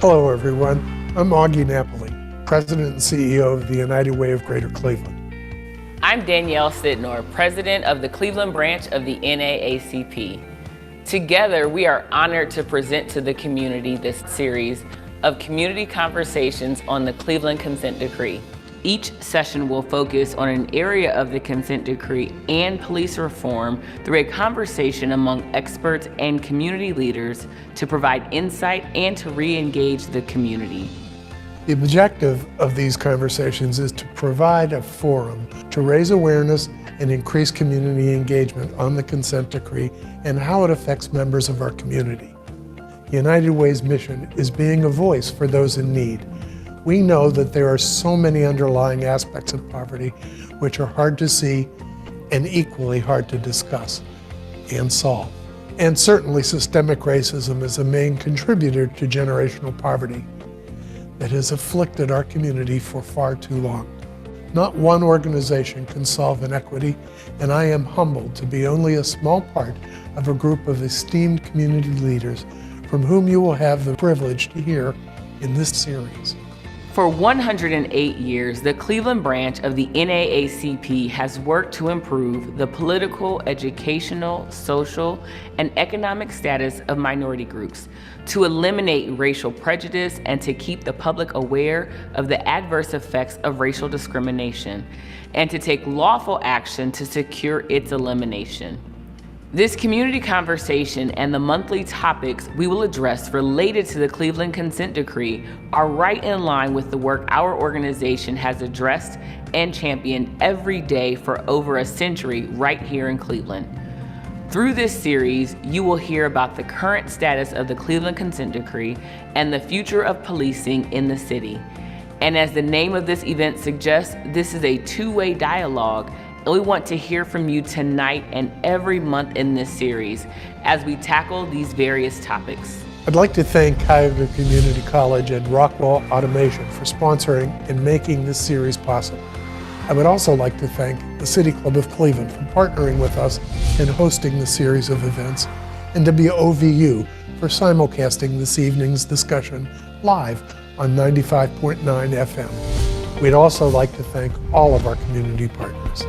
Hello, everyone. I'm Augie Napoli, President and CEO of the United Way of Greater Cleveland. I'm Danielle Sidnor, President of the Cleveland branch of the NAACP. Together, we are honored to present to the community this series of community conversations on the Cleveland Consent Decree. Each session will focus on an area of the consent decree and police reform through a conversation among experts and community leaders to provide insight and to re-engage the community. The objective of these conversations is to provide a forum to raise awareness and increase community engagement on the consent decree and how it affects members of our community. United Way's mission is being a voice for those in need. We know that there are so many underlying aspects of poverty which are hard to see and equally hard to discuss and solve. And certainly systemic racism is a main contributor to generational poverty that has afflicted our community for far too long. Not one organization can solve inequity, and I am humbled to be only a small part of a group of esteemed community leaders from whom you will have the privilege to hear in this series. For 108 years, the Cleveland branch of the NAACP has worked to improve the political, educational, social, and economic status of minority groups, to eliminate racial prejudice, and to keep the public aware of the adverse effects of racial discrimination, and to take lawful action to secure its elimination. This community conversation and the monthly topics we will address related to the Cleveland Consent Decree are right in line with the work our organization has addressed and championed every day for over a century right here in Cleveland. Through this series, you will hear about the current status of the Cleveland Consent Decree and the future of policing in the city. And as the name of this event suggests, this is a two-way dialogue. And we want to hear from you tonight and every month in this series as we tackle these various topics. I'd like to thank Cuyahoga Community College and Rockwell Automation for sponsoring and making this series possible. I would also like to thank the City Club of Cleveland for partnering with us in hosting the series of events, and WOVU for simulcasting this evening's discussion live on 95.9 FM. We'd also like to thank all of our community partners.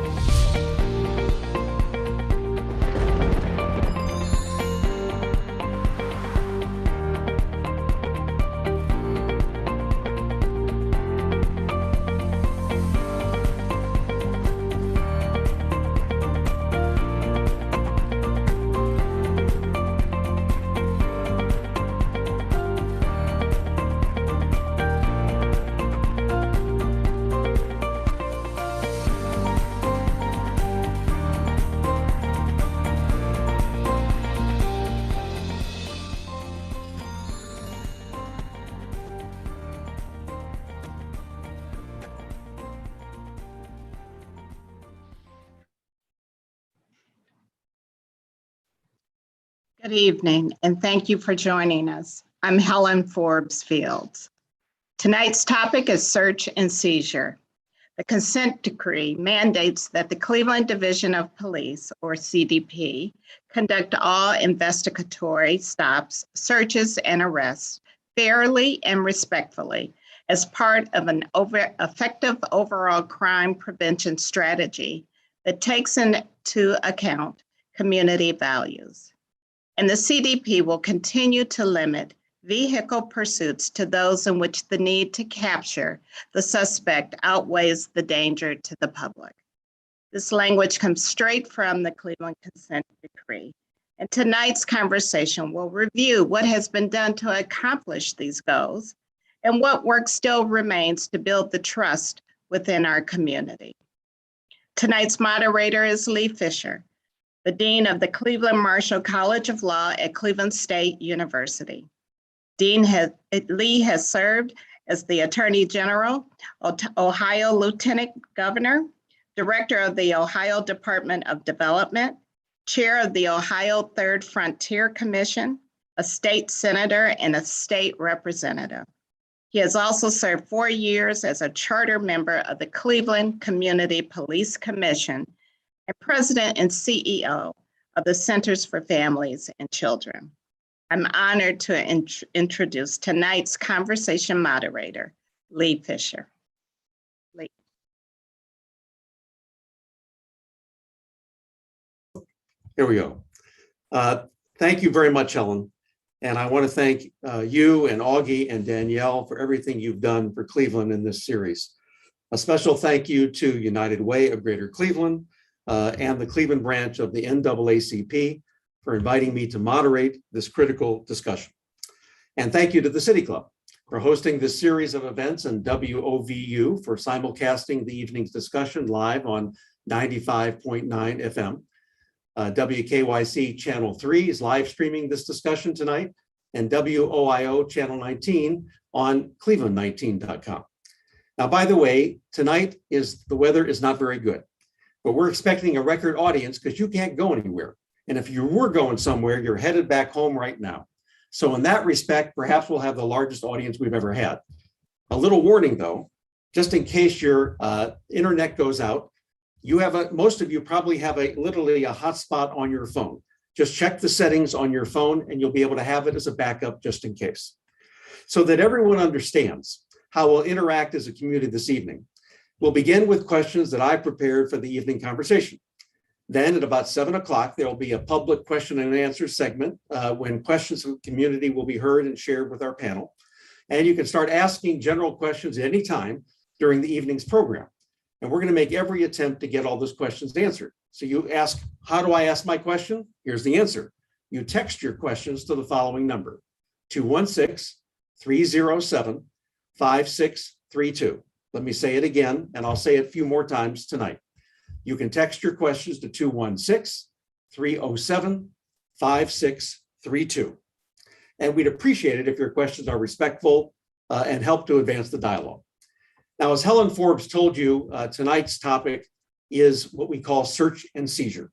Good evening, and thank you for joining us. I'm Helen Forbes Fields. Tonight's topic is search and seizure. The consent decree mandates that the Cleveland Division of Police, or CDP, conduct all investigatory stops, searches, and arrests fairly and respectfully as part of an effective overall crime prevention strategy that takes into account community values. And the CDP will continue to limit vehicle pursuits to those in which the need to capture the suspect outweighs the danger to the public. This language comes straight from the Cleveland Consent Decree. And tonight's conversation will review what has been done to accomplish these goals and what work still remains to build the trust within our community. Tonight's moderator is Lee Fisher, the Dean of the Cleveland Marshall College of Law at Cleveland State University. Lee has served as the Attorney General, Ohio Lieutenant Governor, Director of the Ohio Department of Development, Chair of the Ohio Third Frontier Commission, a state senator, and a state representative. He has also served 4 years as a charter member of the Cleveland Community Police Commission and President and CEO of the Centers for Families and Children. I'm honored to introduce tonight's conversation moderator, Lee Fisher. Lee. Here we go. Thank you very much, Helen. And I want to thank you and Augie and Danielle for everything you've done for Cleveland in this series. A special thank you to United Way of Greater Cleveland and the Cleveland branch of the NAACP for inviting me to moderate this critical discussion. And thank you to the City Club for hosting this series of events and WOVU for simulcasting the evening's discussion live on 95.9 FM. WKYC Channel 3 is live streaming this discussion tonight, and WOIO Channel 19 on cleveland19.com. Now, by the way, tonight the weather is not very good, but we're expecting a record audience because you can't go anywhere. And if you were going somewhere, you're headed back home right now. So in that respect, perhaps we'll have the largest audience we've ever had. A little warning though, just in case your internet goes out, most of you probably have literally a hotspot on your phone. Just check the settings on your phone and you'll be able to have it as a backup just in case. So that everyone understands how we'll interact as a community this evening. We'll begin with questions that I prepared for the evening conversation. Then at about 7 o'clock, there will be a public question and answer segment when questions from the community will be heard and shared with our panel. And you can start asking general questions at any time during the evening's program. And we're going to make every attempt to get all those questions answered. So you ask, how do I ask my question? Here's the answer. You text your questions to the following number, 216-307-5632. Let me say it again, and I'll say it a few more times tonight. You can text your questions to 216-307-5632. And we'd appreciate it if your questions are respectful and help to advance the dialogue. Now, as Helen Forbes told you, tonight's topic is what we call search and seizure.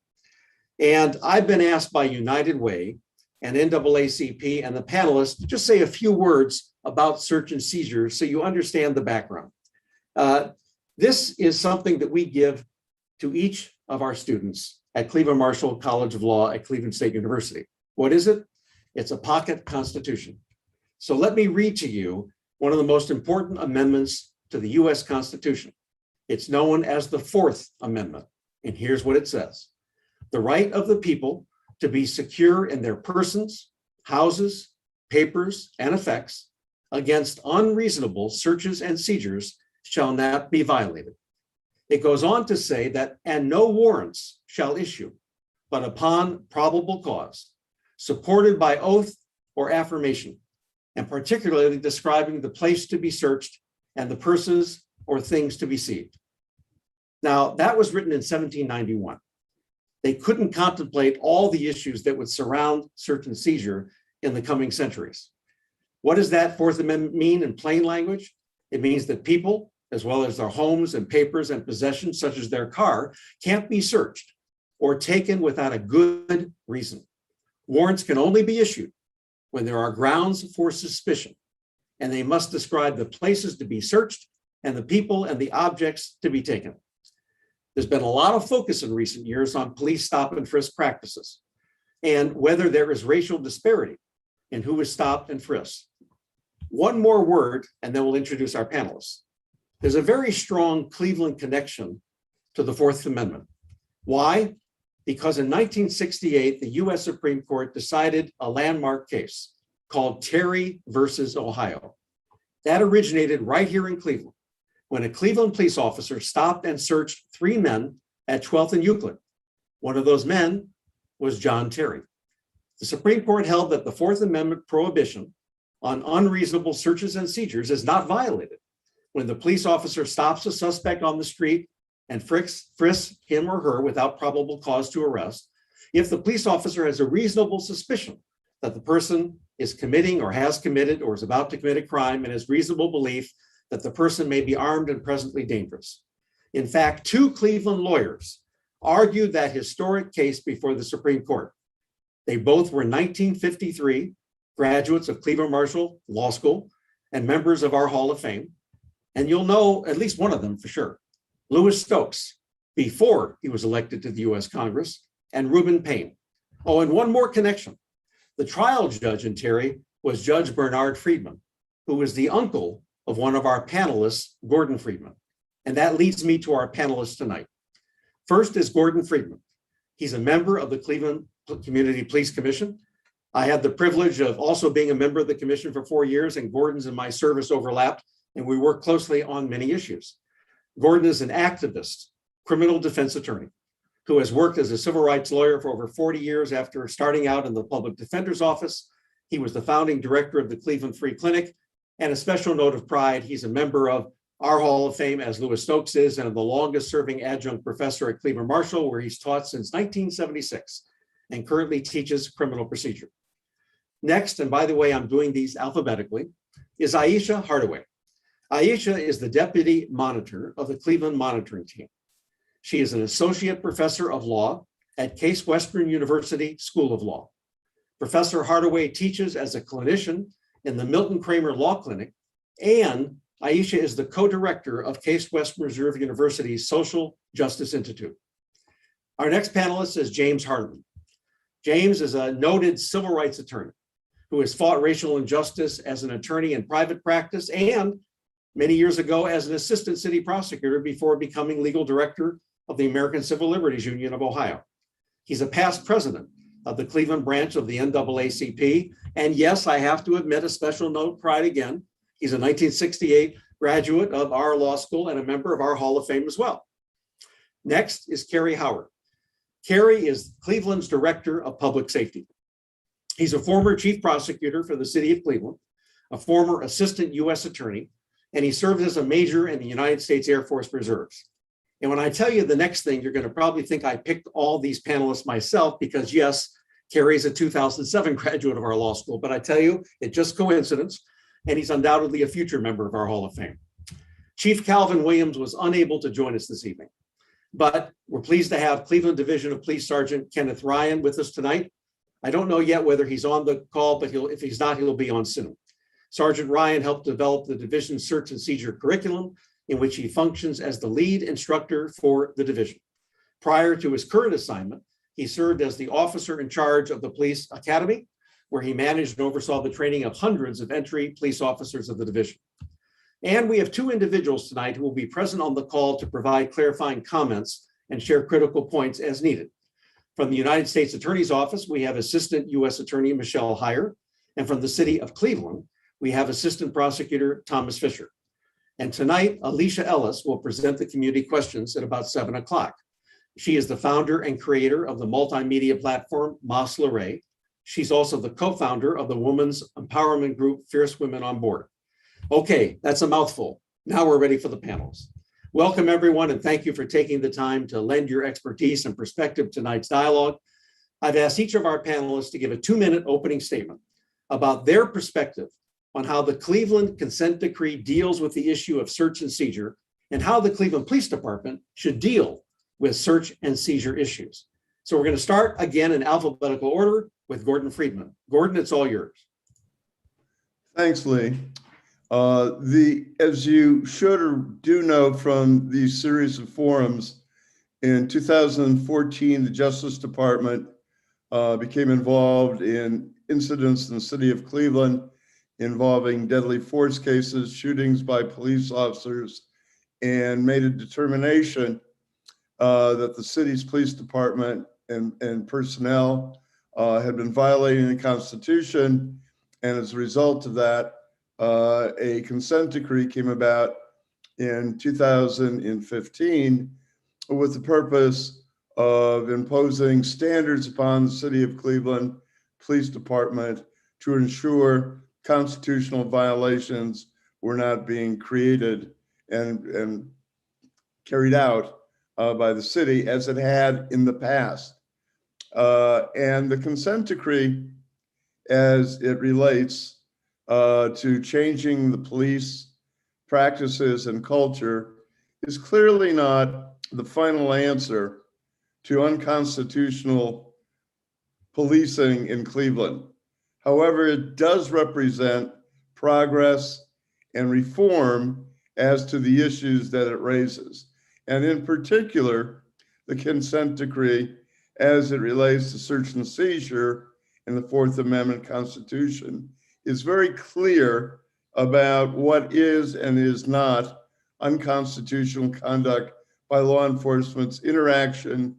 And I've been asked by United Way and NAACP and the panelists to just say a few words about search and seizure so you understand the background. This is something that we give to each of our students at Cleveland Marshall College of Law at Cleveland State University. What is it? It's a pocket constitution. So let me read to you one of the most important amendments to the US Constitution. It's known as the Fourth Amendment. And here's what it says. The right of the people to be secure in their persons, houses, papers, and effects against unreasonable searches and seizures shall not be violated. It goes on to say that, and no warrants shall issue, but upon probable cause, supported by oath or affirmation, and particularly describing the place to be searched and the persons or things to be seized. Now, that was written in 1791. They couldn't contemplate all the issues that would surround search and seizure in the coming centuries. What does that Fourth Amendment mean in plain language? It means that people, as well as their homes and papers and possessions, such as their car, can't be searched or taken without a good reason. Warrants can only be issued when there are grounds for suspicion, and they must describe the places to be searched and the people and the objects to be taken. There's been a lot of focus in recent years on police stop and frisk practices and whether there is racial disparity in who is stopped and frisked. One more word, and then we'll introduce our panelists. There's a very strong Cleveland connection to the Fourth Amendment. Why? Because in 1968, the US Supreme Court decided a landmark case called Terry versus Ohio. That originated right here in Cleveland, when a Cleveland police officer stopped and searched 3 men at 12th and Euclid. One of those men was John Terry. The Supreme Court held that the Fourth Amendment prohibition on unreasonable searches and seizures is not violated when the police officer stops a suspect on the street and frisks him or her without probable cause to arrest, if the police officer has a reasonable suspicion that the person is committing or has committed or is about to commit a crime and has reasonable belief that the person may be armed and presently dangerous. In fact, 2 Cleveland lawyers argued that historic case before the Supreme Court. They both were 1953 graduates of Cleveland Marshall Law School and members of our Hall of Fame. And you'll know at least one of them for sure, Louis Stokes, before he was elected to the US Congress, and Reuben Payne. Oh, and one more connection. The trial judge in Terry was Judge Bernard Friedman, who was the uncle of one of our panelists, Gordon Friedman. And that leads me to our panelists tonight. First is Gordon Friedman. He's a member of the Cleveland Community Police Commission. I had the privilege of also being a member of the commission for 4 years, and Gordon's and my service overlapped, and we worked closely on many issues. Gordon is an activist, criminal defense attorney, who has worked as a civil rights lawyer for over 40 years after starting out in the public defender's office. He was the founding director of the Cleveland Free Clinic, and a special note of pride, he's a member of our Hall of Fame, as Louis Stokes is, and the longest serving adjunct professor at Cleveland Marshall, where he's taught since 1976 and currently teaches criminal procedure. Next, and by the way, I'm doing these alphabetically, is Aisha Hardaway. Aisha is the deputy monitor of the Cleveland monitoring team. She is an associate professor of law at Case Western University School of Law. Professor Hardaway teaches as a clinician in the Milton Kramer Law Clinic, and Aisha is the co-director of Case Western Reserve University's Social Justice Institute. Our next panelist is James Hardeman. James is a noted civil rights attorney who has fought racial injustice as an attorney in private practice and many years ago as an assistant city prosecutor before becoming legal director of the American Civil Liberties Union of Ohio. He's a past president of the Cleveland branch of the NAACP. And yes, I have to admit a special note, pride again. He's a 1968 graduate of our law school and a member of our Hall of Fame as well. Next is Kerry Howard. Kerry is Cleveland's Director of Public Safety. He's a former chief prosecutor for the city of Cleveland, a former assistant U.S. attorney, and he served as a major in the United States Air Force Reserves. And when I tell you the next thing, you're going to probably think I picked all these panelists myself because yes, Kerry's a 2007 graduate of our law school, but I tell you, it's just coincidence, and he's undoubtedly a future member of our Hall of Fame. Chief Calvin Williams was unable to join us this evening, but we're pleased to have Cleveland Division of Police Sergeant Kenneth Ryan with us tonight. I don't know yet whether he's on the call, but if he's not, he'll be on soon. Sergeant Ryan helped develop the division's search and seizure curriculum, in which he functions as the lead instructor for the division. Prior to his current assignment, he served as the officer in charge of the police academy, where he managed and oversaw the training of hundreds of entry police officers of the division. And we have two individuals tonight who will be present on the call to provide clarifying comments and share critical points as needed. From the United States Attorney's Office, we have Assistant U.S. Attorney Michelle Heyer, and from the City of Cleveland, we have Assistant Prosecutor Thomas Fisher. And tonight, Alicia Ellis will present the community questions at about 7 o'clock. She is the founder and creator of the multimedia platform Mas Luray. She's also the co-founder of the women's empowerment group Fierce Women on Board. Okay, that's a mouthful. Now we're ready for the panels. Welcome everyone, and thank you for taking the time to lend your expertise and perspective to tonight's dialogue. I've asked each of our panelists to give a 2-minute opening statement about their perspective on how the Cleveland consent decree deals with the issue of search and seizure and how the Cleveland Police Department should deal with search and seizure issues. So we're going to start again in alphabetical order with Gordon Friedman. Gordon, it's all yours. Thanks, Lee. As you should or do know from these series of forums, in 2014, the Justice Department became involved in incidents in the city of Cleveland involving deadly force cases, shootings by police officers, and made a determination that the city's police department and personnel had been violating the Constitution. And as a result of that, a consent decree came about in 2015 with the purpose of imposing standards upon the city of Cleveland Police Department to ensure constitutional violations were not being created and carried out by the city as it had in the past. And the consent decree, as it relates to changing the police practices and culture, is clearly not the final answer to unconstitutional policing in Cleveland. However, it does represent progress and reform as to the issues that it raises. And in particular, the consent decree as it relates to search and seizure in the Fourth Amendment Constitution is very clear about what is and is not unconstitutional conduct by law enforcement's interaction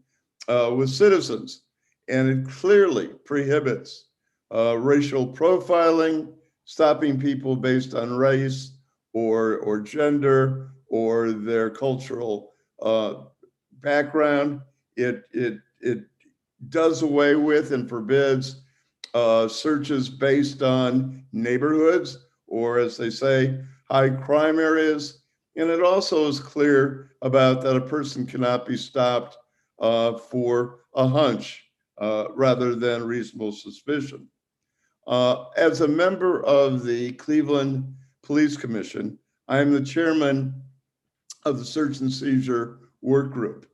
with citizens. And it clearly prohibits racial profiling, stopping people based on race or gender or their cultural background. It does away with and forbids searches based on neighborhoods, or as they say, high crime areas. And it also is clear about that a person cannot be stopped for a hunch rather than reasonable suspicion. As a member of the Cleveland Police Commission, I am the chairman of the Search and Seizure Work Group.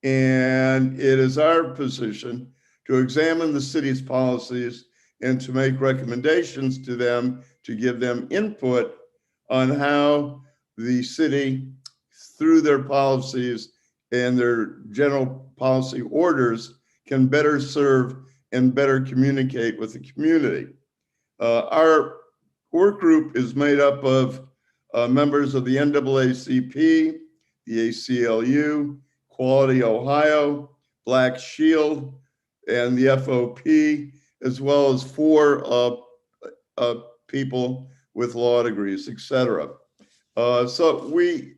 And it is our position to examine the city's policies and to make recommendations to them, to give them input on how the city, through their policies and their general policy orders, can better serve and better communicate with the community. Our work group is made up of members of the NAACP, the ACLU, Quality Ohio, Black Shield, and the FOP, as well as 4 people with law degrees, etc. So we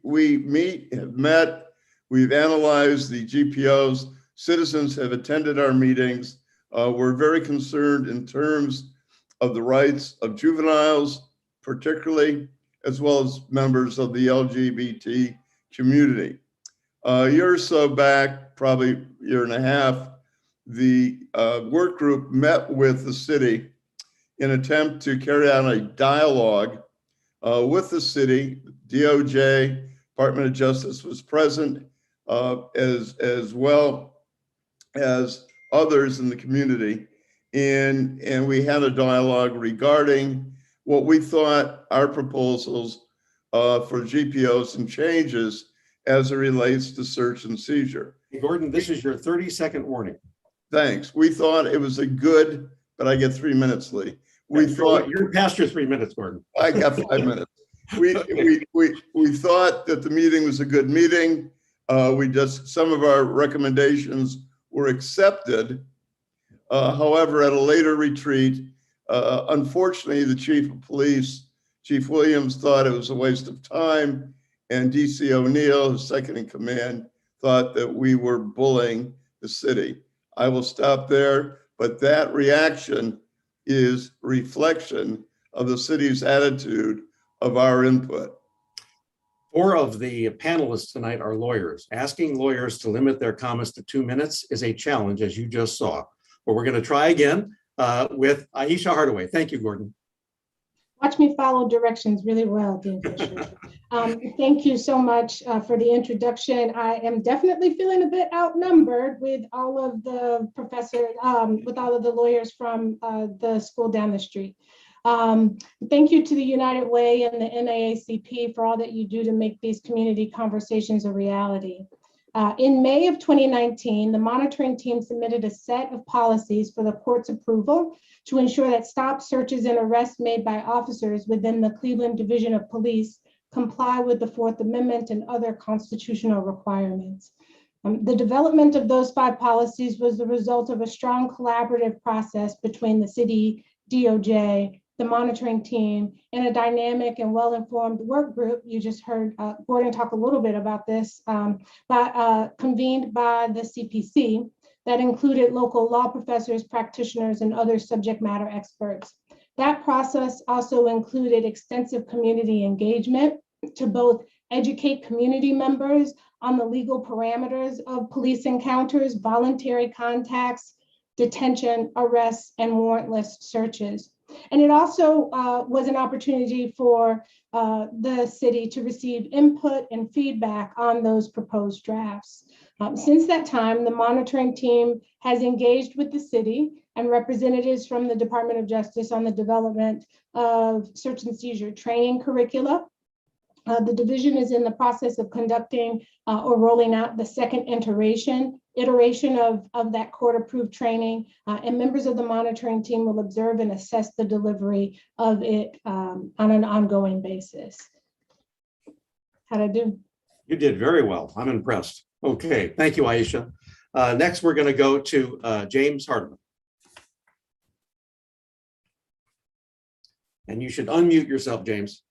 have met, we've analyzed the GPOs, citizens have attended our meetings. We're very concerned in terms of the rights of juveniles, particularly, as well as members of the LGBT community. A year or so back, probably a year and a half, the work group met with the city in an attempt to carry out a dialogue with the city. DOJ, Department of Justice was present, as well as others in the community. And we had a dialogue regarding what we thought our proposals for GPOs and changes as it relates to search and seizure. Hey, Gordon, this is your 30-second warning. Thanks. We thought it was a good, but I get 3 minutes, Lee. We thought you're past your 3 minutes, Gordon. I got 5 minutes. We thought that the meeting was a good meeting. Some of our recommendations were accepted. However, at a later retreat, unfortunately, the chief of police, Chief Williams, thought it was a waste of time, and DC O'Neill, his second in command, thought that we were bullying the city. I will stop there, but that reaction is reflection of the city's attitude of our input. 4 of the panelists tonight are lawyers. Asking lawyers to limit their comments to 2 minutes is a challenge, as you just saw. But we're going to try again with Aisha Hardaway. Thank you, Gordon. Watch me follow directions really well, Dean Fisher. Thank you so much for the introduction. I am definitely feeling a bit outnumbered with all of the professors, with all of the lawyers from the school down the street. Thank you to the United Way and the NAACP for all that you do to make these community conversations a reality. In May of 2019, the monitoring team submitted a set of policies for the court's approval to ensure that stop, searches, and arrests made by officers within the Cleveland Division of Police comply with the Fourth Amendment and other constitutional requirements. The development of those 5 policies was the result of a strong collaborative process between the city, DOJ, the monitoring team, and a dynamic and well-informed work group. You just heard Gordon talk a little bit about this, convened by the CPC that included local law professors, practitioners, and other subject matter experts. That process also included extensive community engagement to both educate community members on the legal parameters of police encounters, voluntary contacts, detention, arrests, and warrantless searches. And it also was an opportunity for the city to receive input and feedback on those proposed drafts. Since that time, the monitoring team has engaged with the city and representatives from the Department of Justice on the development of search and seizure training curricula, The division is in the process of conducting or rolling out the second iteration of that court-approved training, and members of the monitoring team will observe and assess the delivery of it on an ongoing basis. How'd I do? You did very well. I'm impressed. Okay, thank you, Aisha. Next, we're going to go to James Hardiman. And you should unmute yourself, James.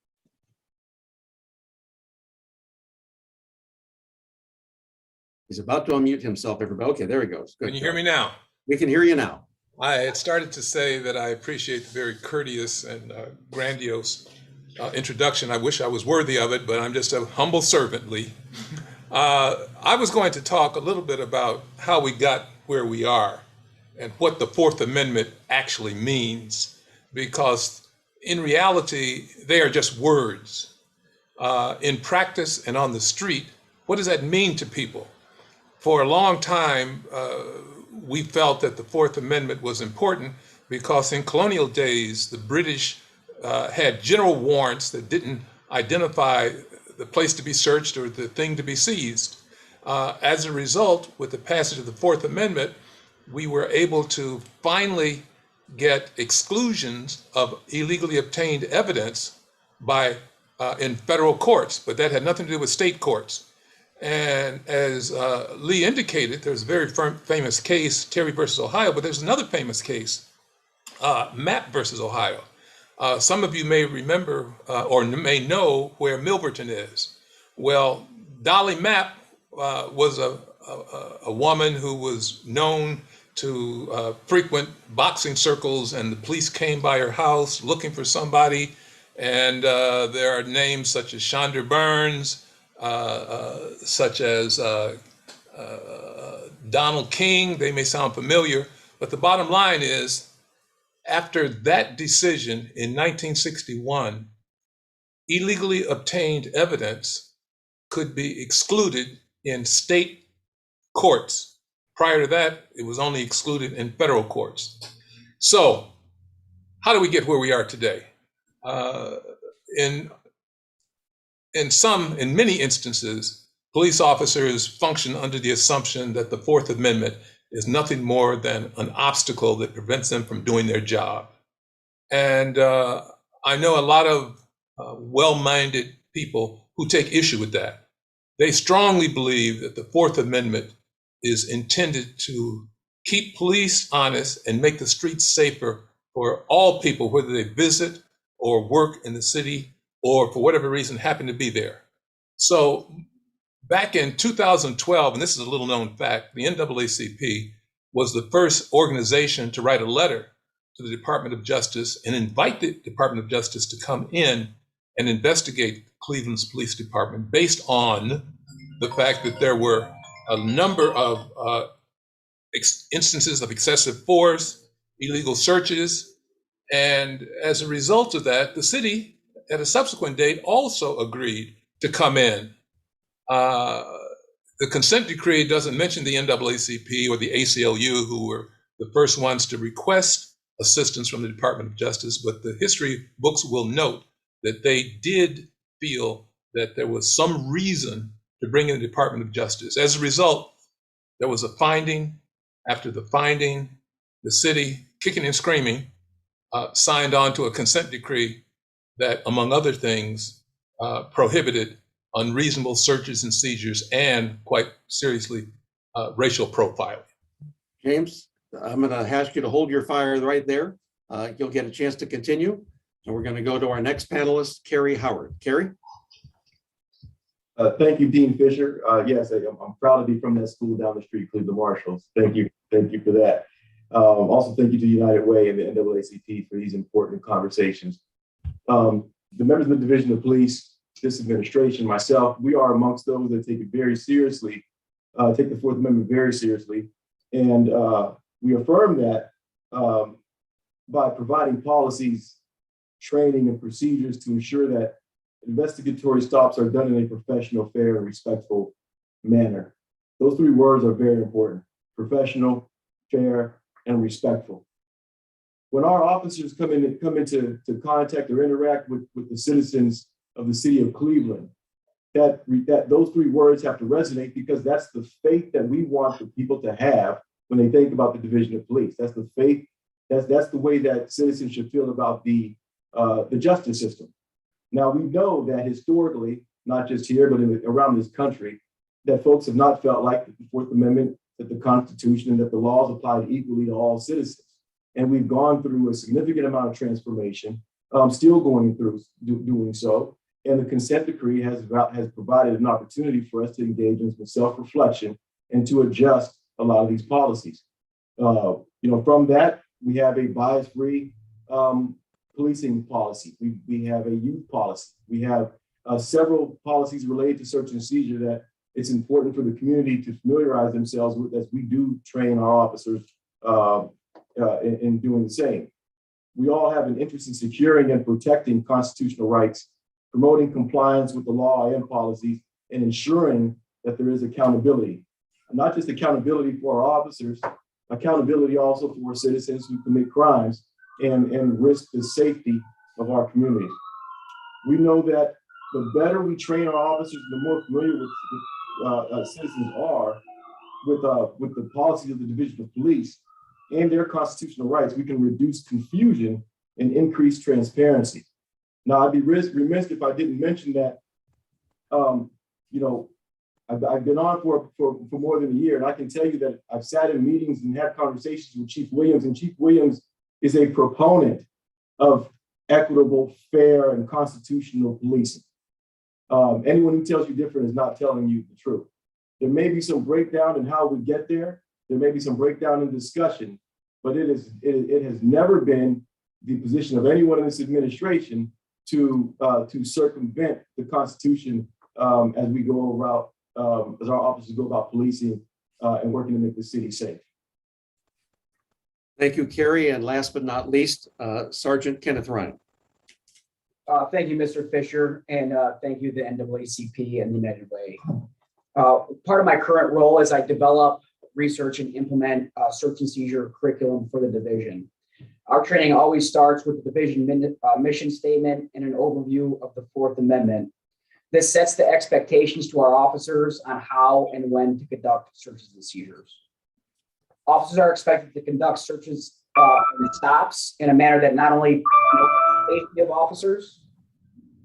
He's about to unmute himself, everybody. Okay, there he goes. Good. Can you hear me now? We can hear you now. I had started to say that I appreciate the very courteous and grandiose introduction. I wish I was worthy of it, but I'm just a humble servant, Lee. I was going to talk a little bit about how we got where we are and what the Fourth Amendment actually means, because in reality, they are just words. In practice and on the street, what does that mean to people? For a long time, we felt that the Fourth Amendment was important because in colonial days, the British had general warrants that didn't identify the place to be searched or the thing to be seized. As a result, with the passage of the Fourth Amendment, we were able to finally get exclusions of illegally obtained evidence in federal courts, but that had nothing to do with state courts. And as Lee indicated, there's a very famous case, Terry versus Ohio, but there's another famous case, Mapp versus Ohio. Some of you may remember or may know where Milverton is. Well, Dolly Mapp was a woman who was known to frequent boxing circles, and the police came by her house looking for somebody. And there are names such as Shonda Burns, such as Donald King. They may sound familiar, but the bottom line is, after that decision in 1961, illegally obtained evidence could be excluded in state courts. Prior to that, it was only excluded in federal courts. So how do we get where we are today? In many instances, police officers function under the assumption that the Fourth Amendment is nothing more than an obstacle that prevents them from doing their job. And I know a lot of well-minded people who take issue with that. They strongly believe that the Fourth Amendment is intended to keep police honest and make the streets safer for all people, whether they visit or work in the city or for whatever reason happen to be there. So back in 2012, and this is a little known fact, the NAACP was the first organization to write a letter to the Department of Justice and invite the Department of Justice to come in and investigate Cleveland's police department based on the fact that there were a number of instances of excessive force, illegal searches, and as a result of that, the city at a subsequent date also agreed to come in. The consent decree doesn't mention the NAACP or the ACLU, who were the first ones to request assistance from the Department of Justice, but the history books will note that they did feel that there was some reason to bring in the Department of Justice. As a result, there was a finding. After the finding, the city, kicking and screaming, signed on to a consent decree that, among other things, prohibited unreasonable searches and seizures and, quite seriously, racial profiling. James, I'm going to ask you to hold your fire right there. You'll get a chance to continue. And we're going to go to our next panelist, Carrie Howard. Carrie? Thank you, Dean Fisher. Yes, I'm proud to be from that school down the street, Cleveland Marshalls. Thank you for that. Also, thank you to United Way and the NAACP for these important conversations. The members of the Division of Police, this administration, myself, we are amongst those that take it very seriously, take the Fourth Amendment very seriously. And we affirm that by providing policies, training, and procedures to ensure that investigatory stops are done in a professional, fair, and respectful manner. Those three words are very important: professional, fair, and respectful. When our officers come into contact or interact with the citizens of the city of Cleveland. That those three words have to resonate because that's the faith that we want the people to have when they think about the division of police. That's the faith. That's the way that citizens should feel about the justice system. Now we know that historically, not just here but around this country, that folks have not felt like the Fourth Amendment, that the Constitution, and that the laws applied equally to all citizens. And we've gone through a significant amount of transformation, still going through doing so. And the consent decree has provided an opportunity for us to engage in some self-reflection and to adjust a lot of these policies. From that, we have a bias-free policing policy. We have a youth policy. We have several policies related to search and seizure that it's important for the community to familiarize themselves with as we do train our officers in doing the same. We all have an interest in securing and protecting constitutional rights, promoting compliance with the law and policies, and ensuring that there is accountability. Not just accountability for our officers, accountability also for citizens who commit crimes and risk the safety of our communities. We know that the better we train our officers, the more familiar with citizens are with the policies of the Division of Police and their constitutional rights, we can reduce confusion and increase transparency. Now, I'd be remiss if I didn't mention that, I've been on for more than a year, and I can tell you that I've sat in meetings and had conversations with Chief Williams, and Chief Williams is a proponent of equitable, fair, and constitutional policing. Anyone who tells you different is not telling you the truth. There may be some breakdown in how we get there. There may be some breakdown in discussion, but it has never been the position of anyone in this administration to circumvent the Constitution as we go about, as our officers go about policing and working to make the city safe. Thank you, Kerry. And last but not least, Sergeant Kenneth Ryan. Thank you, Mr. Fisher, and thank you, the NAACP and the United Way. Part of my current role is I develop, research, and implement search and seizure curriculum for the division. Our training always starts with the division mission statement and an overview of the Fourth Amendment. This sets the expectations to our officers on how and when to conduct searches and seizures. Officers are expected to conduct searches and stops in a manner that not only promotes the safety of officers,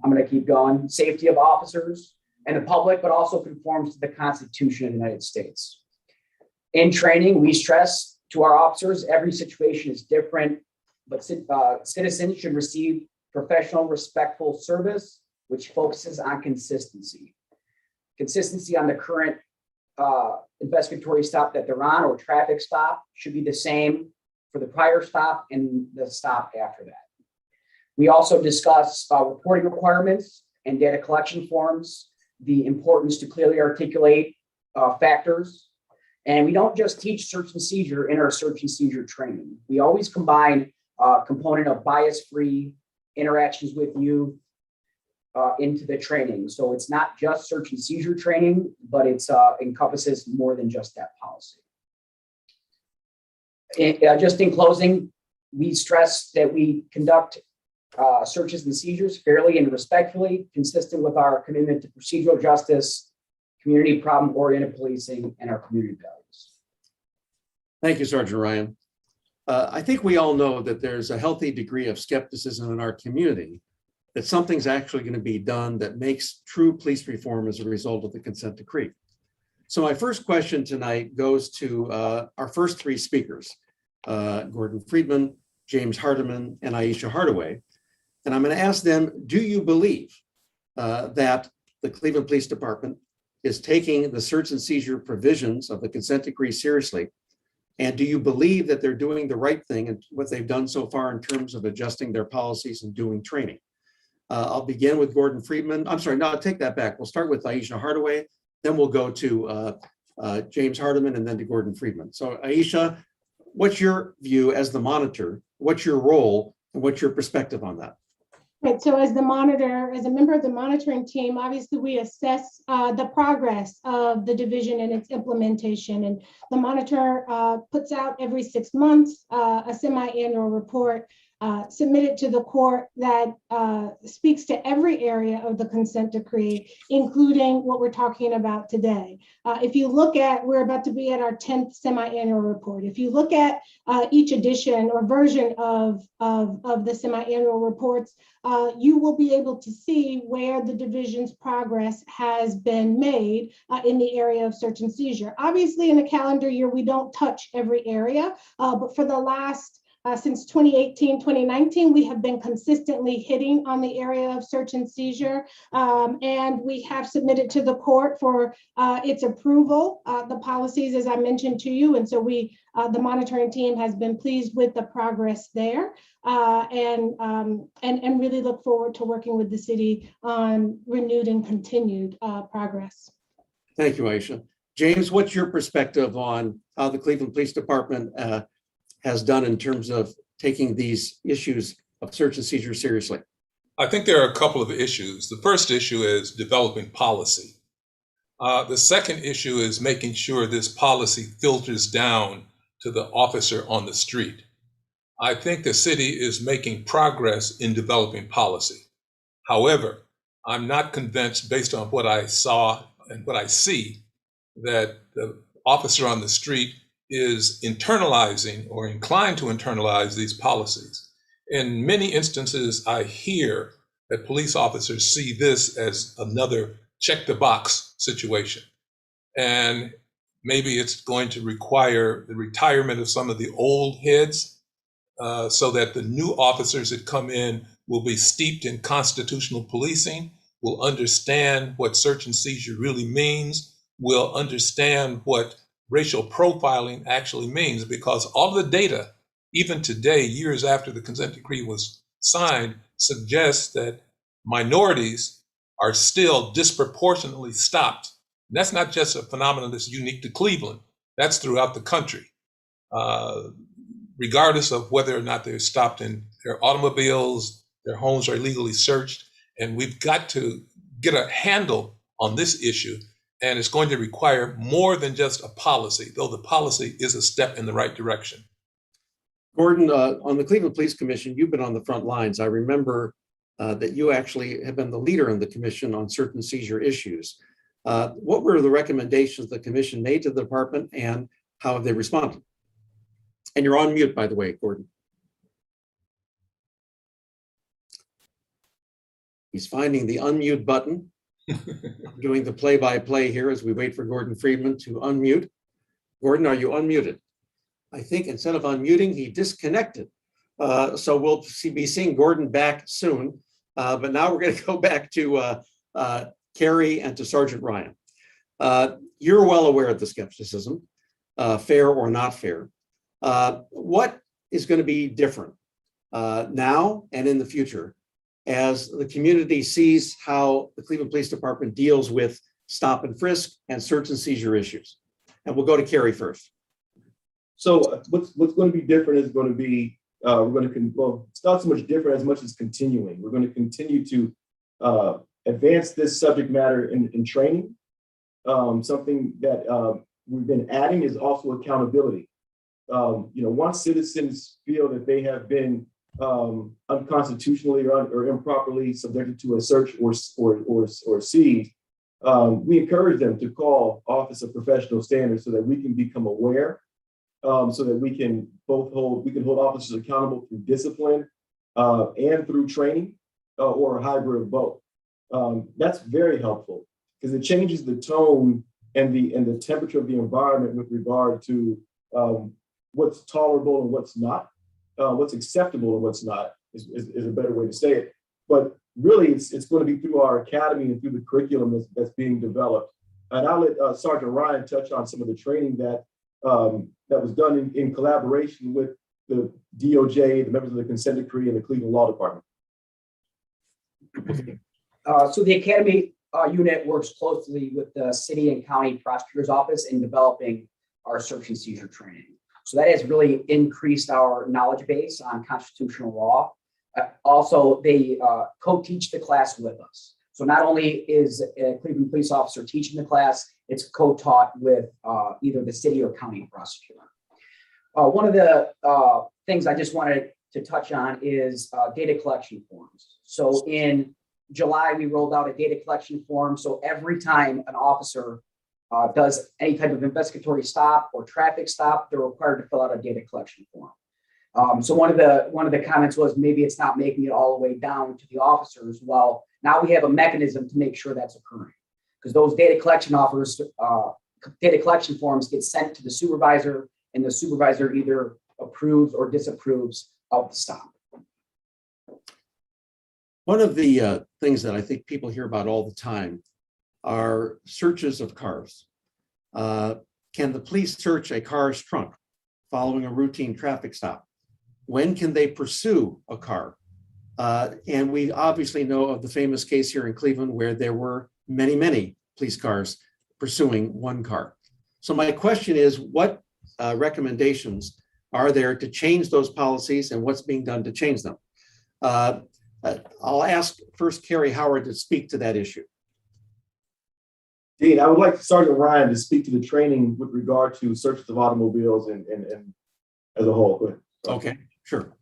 I'm going to keep going, safety of officers and the public, but also conforms to the Constitution of the United States. In training, we stress to our officers, every situation is different, but citizens should receive professional, respectful service, which focuses on consistency. Consistency on the current investigatory stop that they're on or traffic stop should be the same for the prior stop and the stop after that. We also discuss reporting requirements and data collection forms, the importance to clearly articulate factors. And we don't just teach search and seizure in our search and seizure training. We always combine a component of bias-free interactions with youth into the training. So it's not just search and seizure training, but it's encompasses more than just that policy. Just in closing, we stress that we conduct searches and seizures fairly and respectfully, consistent with our commitment to procedural justice, community problem-oriented policing, and our community values. Thank you, Sergeant Ryan. I think we all know that there's a healthy degree of skepticism in our community that something's actually going to be done that makes true police reform as a result of the consent decree. So my first question tonight goes to our first three speakers, Gordon Friedman, James Hardiman, and Aisha Hardaway. And I'm going to ask them, do you believe that the Cleveland Police Department is taking the search and seizure provisions of the consent decree seriously? And do you believe that they're doing the right thing and what they've done so far in terms of adjusting their policies and doing training? I'll begin with Gordon Friedman. I'm sorry, no, I'll take that back. We'll start with Aisha Hardaway, then we'll go to James Hardiman and then to Gordon Friedman. So Aisha, what's your view as the monitor? What's your role and what's your perspective on that? Right, so as the monitor, as a member of the monitoring team, obviously we assess the progress of the division and its implementation. And the monitor puts out every 6 months a semi-annual report submitted to the court that speaks to every area of the consent decree, including what we're talking about today. If you look at, we're about to be at our 10th semi-annual report. If you look at each edition or version of the semi-annual reports, you will be able to see where the division's progress has been made in the area of search and seizure. Obviously, in a calendar year, we don't touch every area, but for the last since 2018, 2019, we have been consistently hitting on the area of search and seizure, and we have submitted to the court for its approval, the policies, as I mentioned to you. And so the monitoring team has been pleased with the progress there, and really look forward to working with the city on renewed and continued progress. Thank you, Aisha. James, what's your perspective on how the Cleveland Police Department has done in terms of taking these issues of search and seizure seriously? I think there are a couple of issues. The first issue is developing policy. The second issue is making sure this policy filters down to the officer on the street. I think the city is making progress in developing policy. However, I'm not convinced, based on what I saw and what I see, that the officer on the street is internalizing or inclined to internalize these policies. In many instances, I hear that police officers see this as another check the box situation. And maybe it's going to require the retirement of some of the old heads so that the new officers that come in will be steeped in constitutional policing, will understand what search and seizure really means, will understand what racial profiling actually means, because all the data, even today, years after the consent decree was signed, suggests that minorities are still disproportionately stopped. And that's not just a phenomenon that's unique to Cleveland, that's throughout the country, regardless of whether or not they're stopped in their automobiles, their homes are illegally searched. And we've got to get a handle on this issue. And it's going to require more than just a policy, though the policy is a step in the right direction. Gordon, on the Cleveland Police Commission, you've been on the front lines. I remember that you actually have been the leader in the commission on certain seizure issues. What were the recommendations the commission made to the department, and how have they responded? And you're on mute, by the way, Gordon. He's finding the unmute button. Doing the play-by-play here as we wait for Gordon Friedman to unmute. Gordon, are you unmuted? I think instead of unmuting, he disconnected. So we'll be seeing Gordon back soon. But now we're going to go back to Carrie and to Sergeant Ryan. You're well aware of the skepticism, fair or not fair. What is going to be different now and in the future as the community sees how the Cleveland Police Department deals with stop and frisk and search and seizure issues? And we'll go to Carrie first. So what's going to be different is going to be, it's not so much different as much as continuing. We're going to continue to advance this subject matter in training. Something that we've been adding is also accountability. Once citizens feel that they have been unconstitutionally or improperly subjected to a search or seize, we encourage them to call Office of Professional Standards so that we can become aware, so that we can hold officers accountable through discipline and through training, or a hybrid of both. That's very helpful because it changes the tone and the temperature of the environment with regard to what's tolerable and what's not. What's acceptable and what's not is a better way to say it. But really, it's going to be through our academy and through the curriculum that's being developed. And I'll let Sergeant Ryan touch on some of the training that was done in collaboration with the DOJ, the members of the consent decree, and the Cleveland Law Department. So the academy unit works closely with the city and county prosecutor's office in developing our search and seizure training. So that has really increased our knowledge base on constitutional law. Also, they co-teach the class with us. So not only is a Cleveland police officer teaching the class, it's co-taught with either the city or county prosecutor. One of the things I just want to to touch on is data collection forms. So in July, we rolled out a data collection form. So every time an officer does any type of investigatory stop or traffic stop, they're required to fill out a data collection form. So one of the comments was maybe it's not making it all the way down to the officers. Well, now we have a mechanism to make sure that's occurring, because those data collection forms get sent to the supervisor, and the supervisor either approves or disapproves of the stop. One of the things that I think people hear about all the time are searches of cars. Can the police search a car's trunk following a routine traffic stop? When can they pursue a car? And we obviously know of the famous case here in Cleveland where there were many, many police cars pursuing one car. So my question is, what recommendations are there to change those policies, and what's being done to change them? I'll ask first Carrie Howard to speak to that issue. Dean, I would like Sergeant Ryan to speak to the training with regard to searches of automobiles and as a whole. Go ahead. Okay, sure.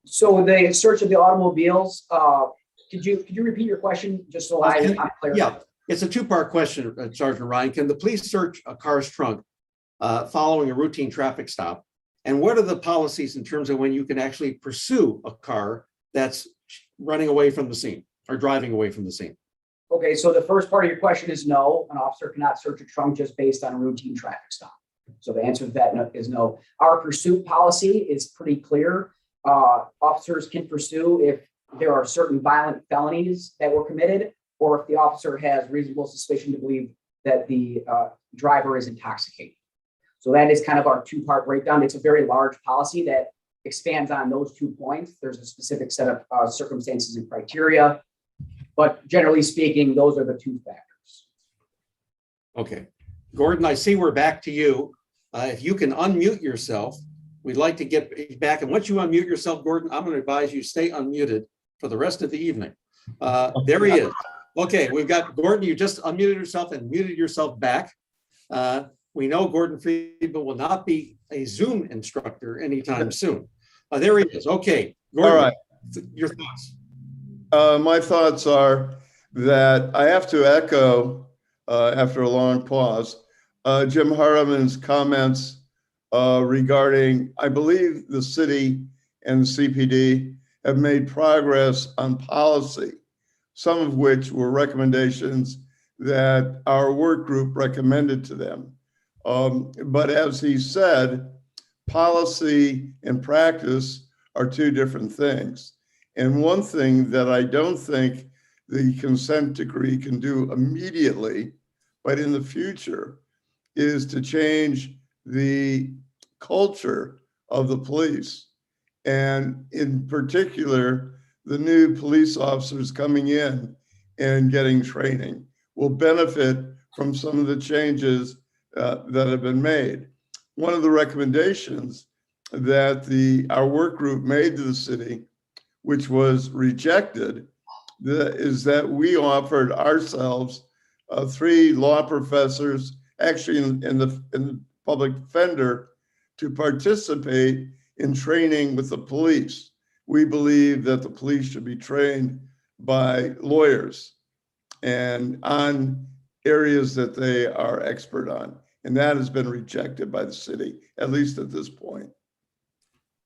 So the search of the automobiles, could you repeat your question just so I'm clear? Yeah, it's a two-part question, Sergeant Ryan. Can the police search a car's trunk following a routine traffic stop? And what are the policies in terms of when you can actually pursue a car that's running away from the scene or driving away from the scene? Okay, so the first part of your question is no. An officer cannot search a trunk just based on a routine traffic stop. So the answer to that is no. Our pursuit policy is pretty clear. Officers can pursue if there are certain violent felonies that were committed, or if the officer has reasonable suspicion to believe that the driver is intoxicated. So that is kind of our two-part breakdown. It's a very large policy that expands on those 2 points. There's a specific set of circumstances and criteria, but generally speaking, those are the two factors. Okay, Gordon, I see we're back to you. If you can unmute yourself, we'd like to get back. And once you unmute yourself, Gordon, I'm going to advise you stay unmuted for the rest of the evening. There he is. Okay, we've got Gordon. You just unmuted yourself and muted yourself back. We know Gordon Friedman will not be a Zoom instructor anytime soon. There he is. Okay, Gordon, all right. Your thoughts. My thoughts are that I have to echo, after a long pause, Jim Hardiman's comments regarding, I believe the city and the CPD have made progress on policy, some of which were recommendations that our work group recommended to them. But as he said, policy and practice are two different things. And one thing that I don't think the consent decree can do immediately, but in the future, is to change the culture of the police. And in particular, the new police officers coming in and getting training will benefit from some of the changes that have been made. One of the recommendations that our work group made to the city, which was rejected, is that we offered ourselves 3 law professors, actually in the public defender, to participate in training with the police. We believe that the police should be trained by lawyers and on areas that they are expert on. And that has been rejected by the city, at least at this point.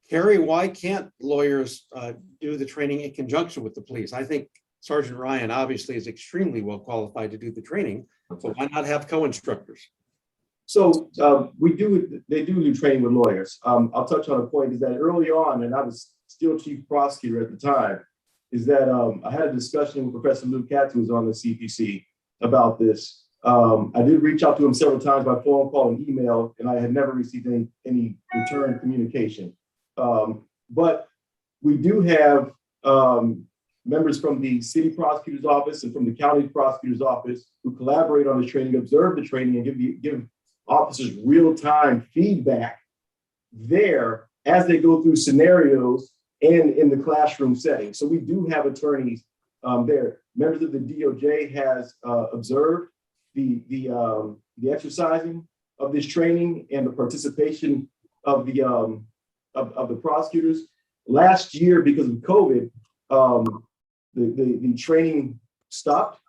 Carrie, why can't lawyers do the training in conjunction with the police? I think Sergeant Ryan obviously is extremely well qualified to do the training, so why not have co-instructors? So they do training with lawyers. I'll touch on a point is that early on, and I was still chief prosecutor at the time, is that I had a discussion with Professor Luke Katz, who was on the CPC, about this. I did reach out to him several times by phone call and email, and I had never received any return communication. But we do have members from the city prosecutor's office and from the county prosecutor's office who collaborate on the training, observe the training, and give officers real-time feedback there as they go through scenarios and in the classroom setting. So we do have attorneys there. Members of the DOJ has observed the exercising of this training and the participation of the prosecutors. Last year, because of COVID, the training stopped,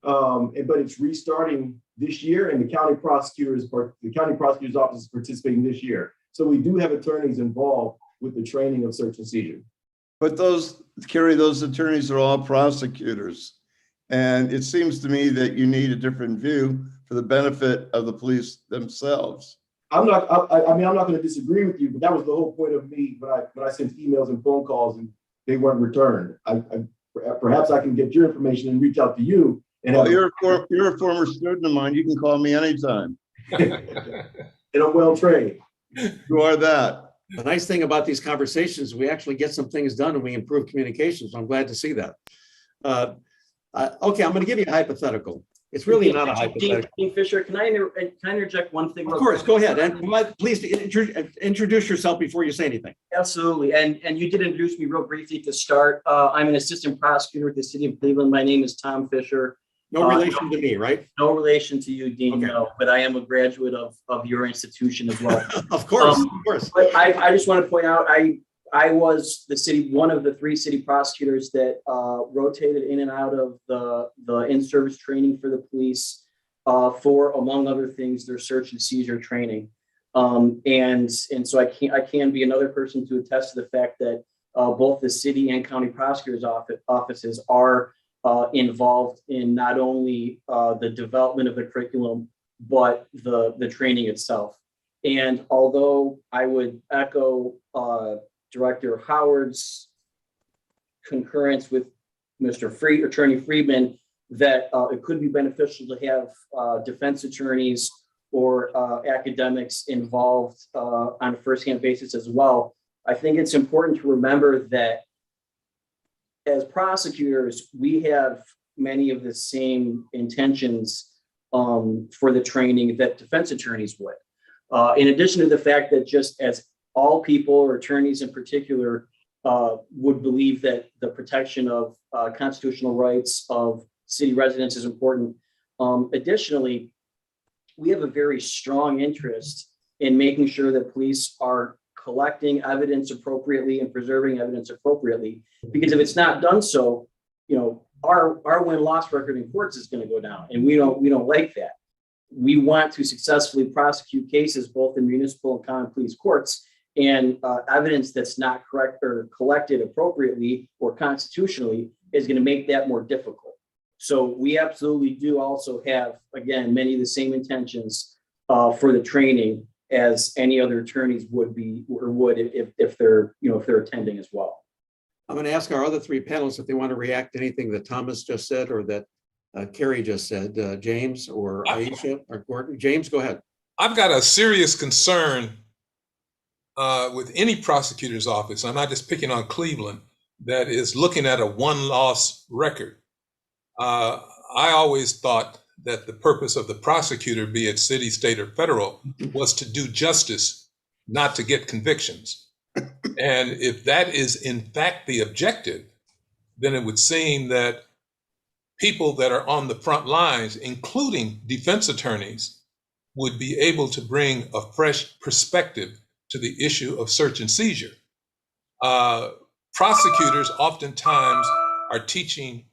but it's restarting this year, and the county prosecutor's office is participating this year. So we do have attorneys involved with the training of search and seizure. But those attorneys are all prosecutors. And it seems to me that you need a different view for the benefit of the police themselves. I'm not going to disagree with you, but that was the whole point of me when I sent emails and phone calls and they weren't returned. Perhaps I can get your information and reach out to you. And well, you're a former student of mine. You can call me anytime. And I'm well trained. You are that. The nice thing about these conversations, we actually get some things done and we improve communications. I'm glad to see that. Okay, I'm going to give you a hypothetical. It's really not a hypothetical. Dean Fisher, can I interject one thing? Of course, go ahead. And please introduce yourself before you say anything. Absolutely. And you did introduce me real briefly to start. I'm an assistant prosecutor with the city of Cleveland. My name is Tom Fisher. No relation to me, right? No relation to you, Dean, okay. No, but I am a graduate of your institution as well. Of course, of course. But I just want to point out, I was one of the 3 city prosecutors that rotated in and out of the in-service training for the police for, among other things, their search and seizure training. And so I can be another person to attest to the fact that both the city and county prosecutors' offices are involved in not only the development of the curriculum, but the training itself. And although I would echo Director Howard's concurrence with Attorney Friedman that it could be beneficial to have defense attorneys or academics involved on a firsthand basis as well. I think it's important to remember that as prosecutors, we have many of the same intentions for the training that defense attorneys would. In addition to the fact that just as all people, or attorneys in particular, would believe that the protection of constitutional rights of city residents is important. Additionally, we have a very strong interest in making sure that police are collecting evidence appropriately and preserving evidence appropriately. Because if it's not done so, our win-loss record in courts is going to go down, and we don't like that. We want to successfully prosecute cases both in municipal and common police courts, and evidence that's not correct or collected appropriately or constitutionally is going to make that more difficult. So we absolutely do also have, again, many of the same intentions for the training as any other attorneys would if they're attending as well. I'm going to ask our other 3 panelists if they want to react to anything that Thomas just said or that Carrie just said. James or Aisha or Gordon. James, go ahead. I've got a serious concern with any prosecutor's office. I'm not just picking on Cleveland, that is looking at a one-loss record. I always thought that the purpose of the prosecutor, be it city, state, or federal, was to do justice, not to get convictions. And if that is in fact the objective, then it would seem that people that are on the front lines, including defense attorneys, would be able to bring a fresh perspective to the issue of search and seizure. Prosecutors oftentimes are teaching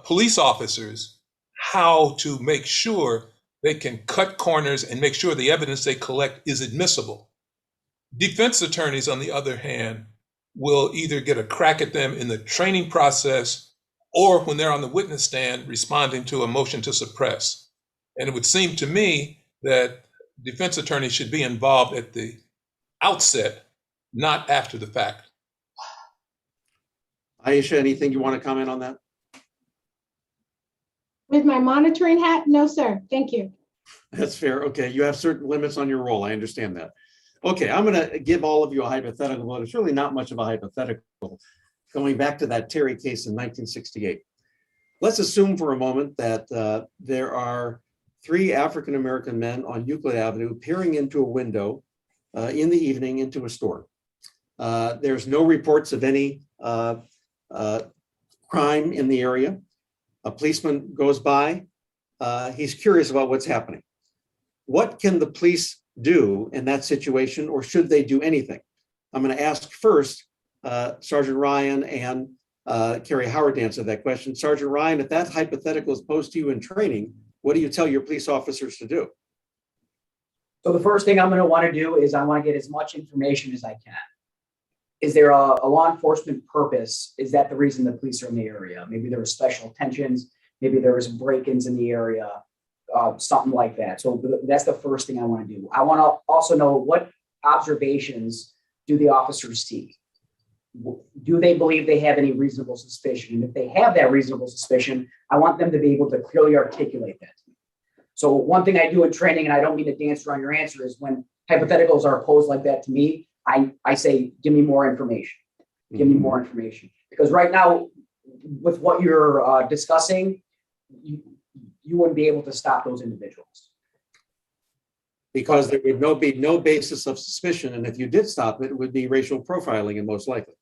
police officers how to make sure they can cut corners and make sure the evidence they collect is admissible. Defense attorneys, on the other hand, will either get a crack at them in the training process or when they're on the witness stand responding to a motion to suppress. And it would seem to me that defense attorneys should be involved at the outset, not after the fact. Aisha, anything you want to comment on that? With my monitoring hat? No, sir. Thank you. That's fair. Okay, you have certain limits on your role. I understand that. Okay, I'm going to give all of you a hypothetical, but it's really not much of a hypothetical. Going back to that Terry case in 1968. Let's assume for a moment that there are 3 African-American men on Euclid Avenue peering into a window in the evening into a store. There's no reports of any crime in the area. A policeman goes by. He's curious about what's happening. What can the police do in that situation, or should they do anything? I'm going to ask first Sergeant Ryan and Carrie Howard to answer that question. Sergeant Ryan, if that hypothetical is posed to you in training, what do you tell your police officers to do? So the first thing I'm going to want to do is I want to get as much information as I can. Is there a law enforcement purpose? Is that the reason the police are in the area? Maybe there were special attentions. Maybe there was break-ins in the area, something like that. So that's the first thing I want to do. I want to also know what observations do the officers see? Do they believe they have any reasonable suspicion? And if they have that reasonable suspicion, I want them to be able to clearly articulate that to me. So one thing I do in training, and I don't mean to dance around your answer, is when hypotheticals are posed like that to me, I say, give me more information. Give me more information. Because right now, with what you're discussing, you wouldn't be able to stop those individuals. Because there would be no basis of suspicion. And if you did stop it, it would be racial profiling and most likely.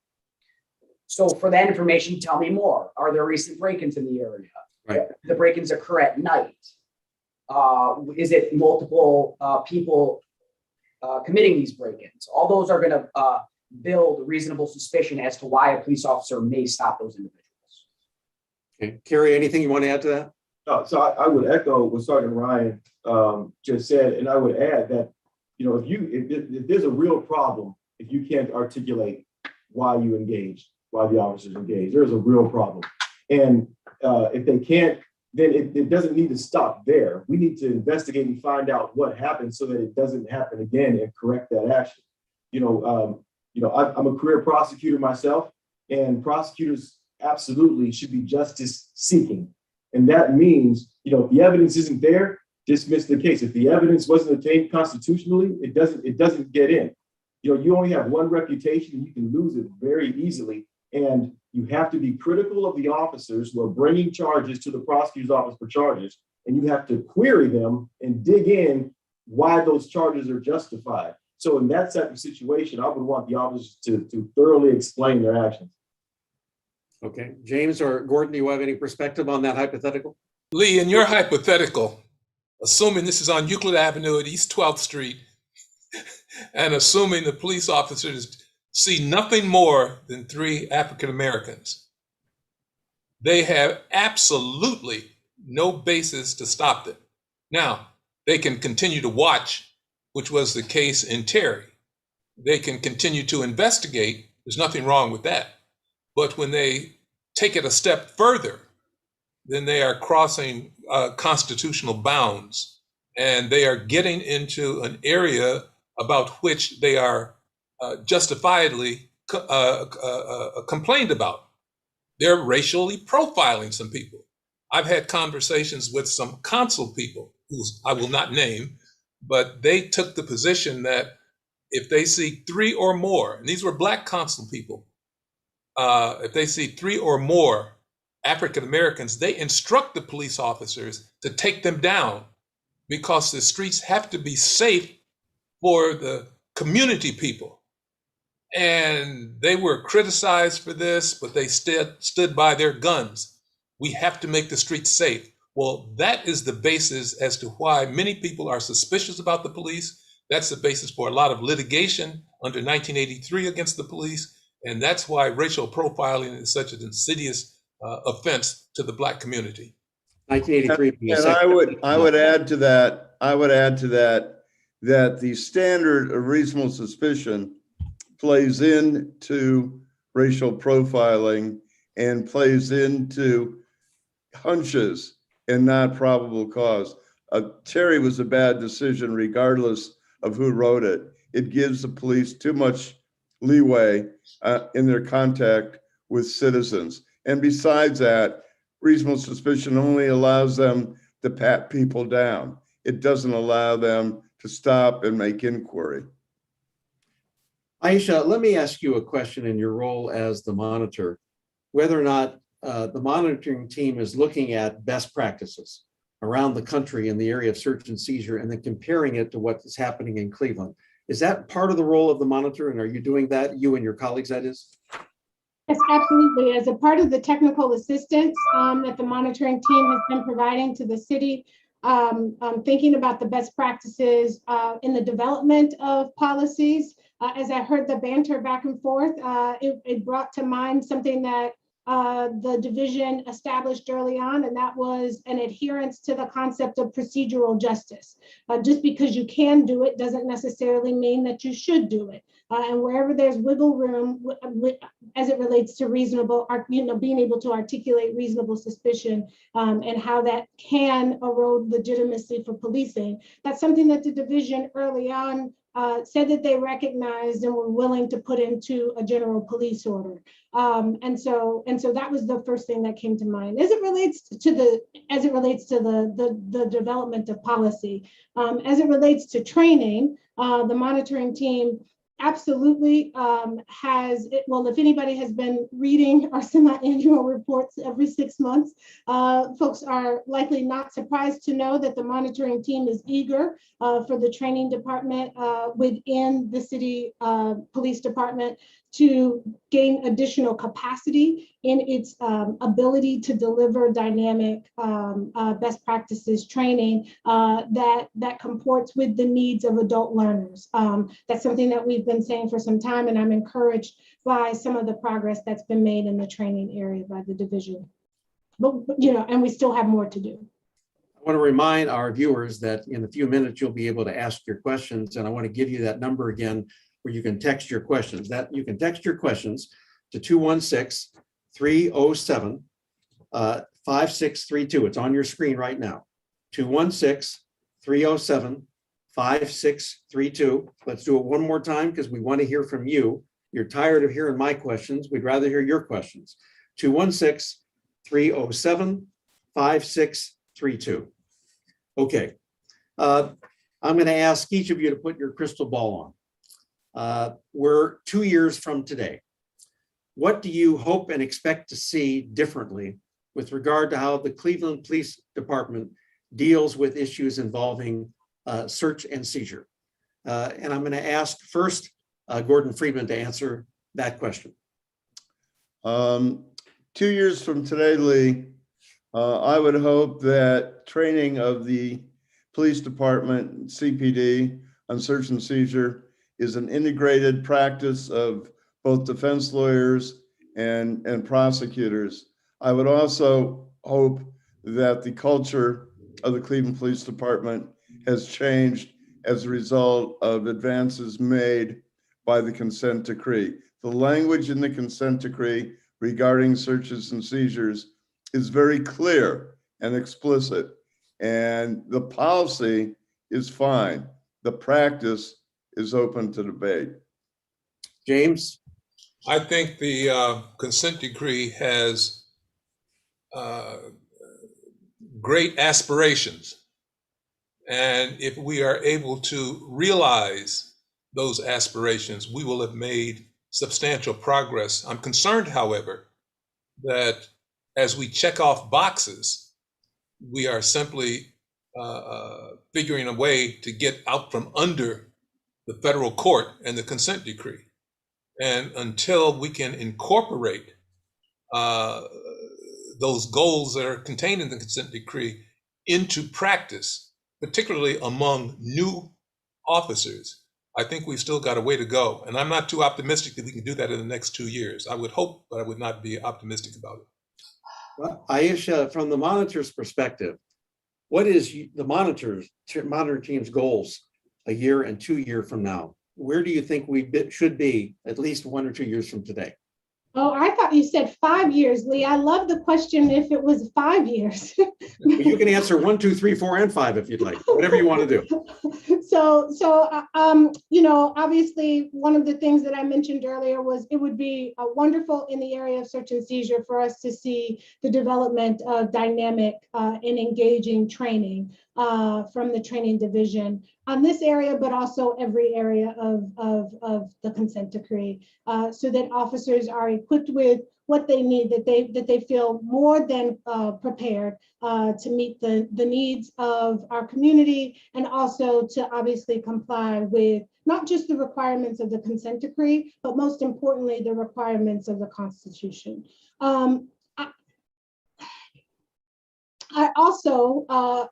So for that information, tell me more. Are there recent break-ins in the area? Right. The break-ins occur at night. Is it multiple people committing these break-ins? All those are going to build reasonable suspicion as to why a police officer may stop those individuals. Okay, Carrie, anything you want to add to that? So I would echo what Sergeant Ryan just said, and I would add that, you know, if there's a real problem, if you can't articulate why you engaged, why the officers engaged, there's a real problem. And if they can't, then it doesn't need to stop there. We need to investigate and find out what happened so that it doesn't happen again and correct that action. I'm a career prosecutor myself, and prosecutors absolutely should be justice seeking. And that means, if the evidence isn't there, dismiss the case. If the evidence wasn't obtained constitutionally, it doesn't get in. You only have one reputation and you can lose it very easily. And you have to be critical of the officers who are bringing charges to the prosecutor's office for charges. And you have to query them and dig in why those charges are justified. So in that type of situation, I would want the officers to thoroughly explain their actions. Okay, James or Gordon, do you have any perspective on that hypothetical? Lee, in your hypothetical, assuming this is on Euclid Avenue at East 12th Street, and assuming the police officers see nothing more than 3 African Americans, they have absolutely no basis to stop them. Now, they can continue to watch, which was the case in Terry. They can continue to investigate. There's nothing wrong with that. But when they take it a step further, then they are crossing constitutional bounds, and they are getting into an area about which they are justifiably complained about. They're racially profiling some people. I've had conversations with some consul people, who I will not name, but they took the position that if they see 3 or more, and these were Black consul people, if they see 3 or more African Americans, they instruct the police officers to take them down, because the streets have to be safe for the community people. And they were criticized for this, but they stood by their guns. We have to make the streets safe. Well, that is the basis as to why many people are suspicious about the police. That's the basis for a lot of litigation under 1983 against the police. And that's why racial profiling is such an insidious offense to the Black community. 1983. And I would add to that that the standard of reasonable suspicion plays into racial profiling and plays into hunches and not probable cause. Terry was a bad decision regardless of who wrote it. It gives the police too much leeway in their contact with citizens. And besides that, reasonable suspicion only allows them to pat people down. It doesn't allow them to stop and make inquiry. Aisha, let me ask you a question in your role as the monitor, whether or not the monitoring team is looking at best practices around the country in the area of search and seizure and then comparing it to what is happening in Cleveland. Is that part of the role of the monitor, and are you doing that, you and your colleagues, that is? Yes, absolutely. As a part of the technical assistance that the monitoring team has been providing to the city, thinking about the best practices in the development of policies, As I heard the banter back and forth, it brought to mind something that the division established early on, and that was an adherence to the concept of procedural justice. Just because you can do it doesn't necessarily mean that you should do it. And wherever there's wiggle room as it relates to reasonable, being able to articulate reasonable suspicion and how that can erode legitimacy for policing, that's something that the division early on said that they recognized and were willing to put into a general police order. And so that was the first thing that came to mind as it relates to the development of policy. As it relates to training, the monitoring team absolutely has, well, if anybody has been reading our semi-annual reports every 6 months, folks are likely not surprised to know that the monitoring team is eager for the training department within the city police department to gain additional capacity in its ability to deliver dynamic best practices training that comports with the needs of adult learners. That's something that we've been saying for some time, and I'm encouraged by some of the progress that's been made in the training area by the division. But and we still have more to do. I want to remind our viewers that in a few minutes, you'll be able to ask your questions. And I want to give you that number again, where you can text your questions. That you can text your questions to 216-307-5632. It's on your screen right now. 216-307-5632. Let's do it one more time because we want to hear from you. You're tired of hearing my questions. We'd rather hear your questions. 216-307-5632. Okay. I'm going to ask each of you to put your crystal ball on. We're 2 years from today. What do you hope and expect to see differently with regard to how the Cleveland Police Department deals with issues involving search and seizure? And I'm going to ask first Gordon Friedman to answer that question. 2 years from today, Lee, I would hope that training of the police department, CPD, on search and seizure is an integrated practice of both defense lawyers and prosecutors. I would also hope that the culture of the Cleveland Police Department has changed as a result of advances made by the consent decree. The language in the consent decree regarding searches and seizures is very clear and explicit, and the policy is fine. The practice is open to debate. James? I think the consent decree has great aspirations. And if we are able to realize those aspirations, we will have made substantial progress. I'm concerned, however, that as we check off boxes, we are simply figuring a way to get out from under the federal court and the consent decree. And until we can incorporate those goals that are contained in the consent decree into practice, particularly among new officers, I think we've still got a way to go. And I'm not too optimistic that we can do that in the next 2 years. I would hope, but I would not be optimistic about it. Well, Aisha, from the monitor's perspective, what is the monitor team's goals a year and 2 years from now? Where do you think we should be at least 1 or 2 years from today? Oh, I thought you said 5 years, Lee. I love the question if it was 5 years. Well, you can answer 1, 2, 3, 4, and 5 if you'd like, whatever you want to do. Obviously, one of the things that I mentioned earlier was it would be wonderful in the area of search and seizure for us to see the development of dynamic and engaging training from the training division on this area, but also every area of the consent decree, so that officers are equipped with what they need, that they feel more than prepared to meet the needs of our community, and also to obviously comply with not just the requirements of the consent decree, but most importantly, the requirements of the Constitution. I also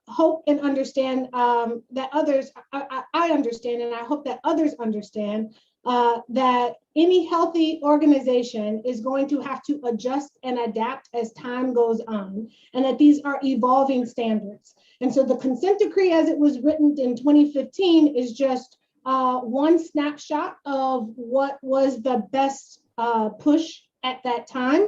hope and understand that others, I understand, and I hope that others understand that any healthy organization is going to have to adjust and adapt as time goes on, and that these are evolving standards. And so the consent decree as it was written in 2015 is just one snapshot of what was the best push at that time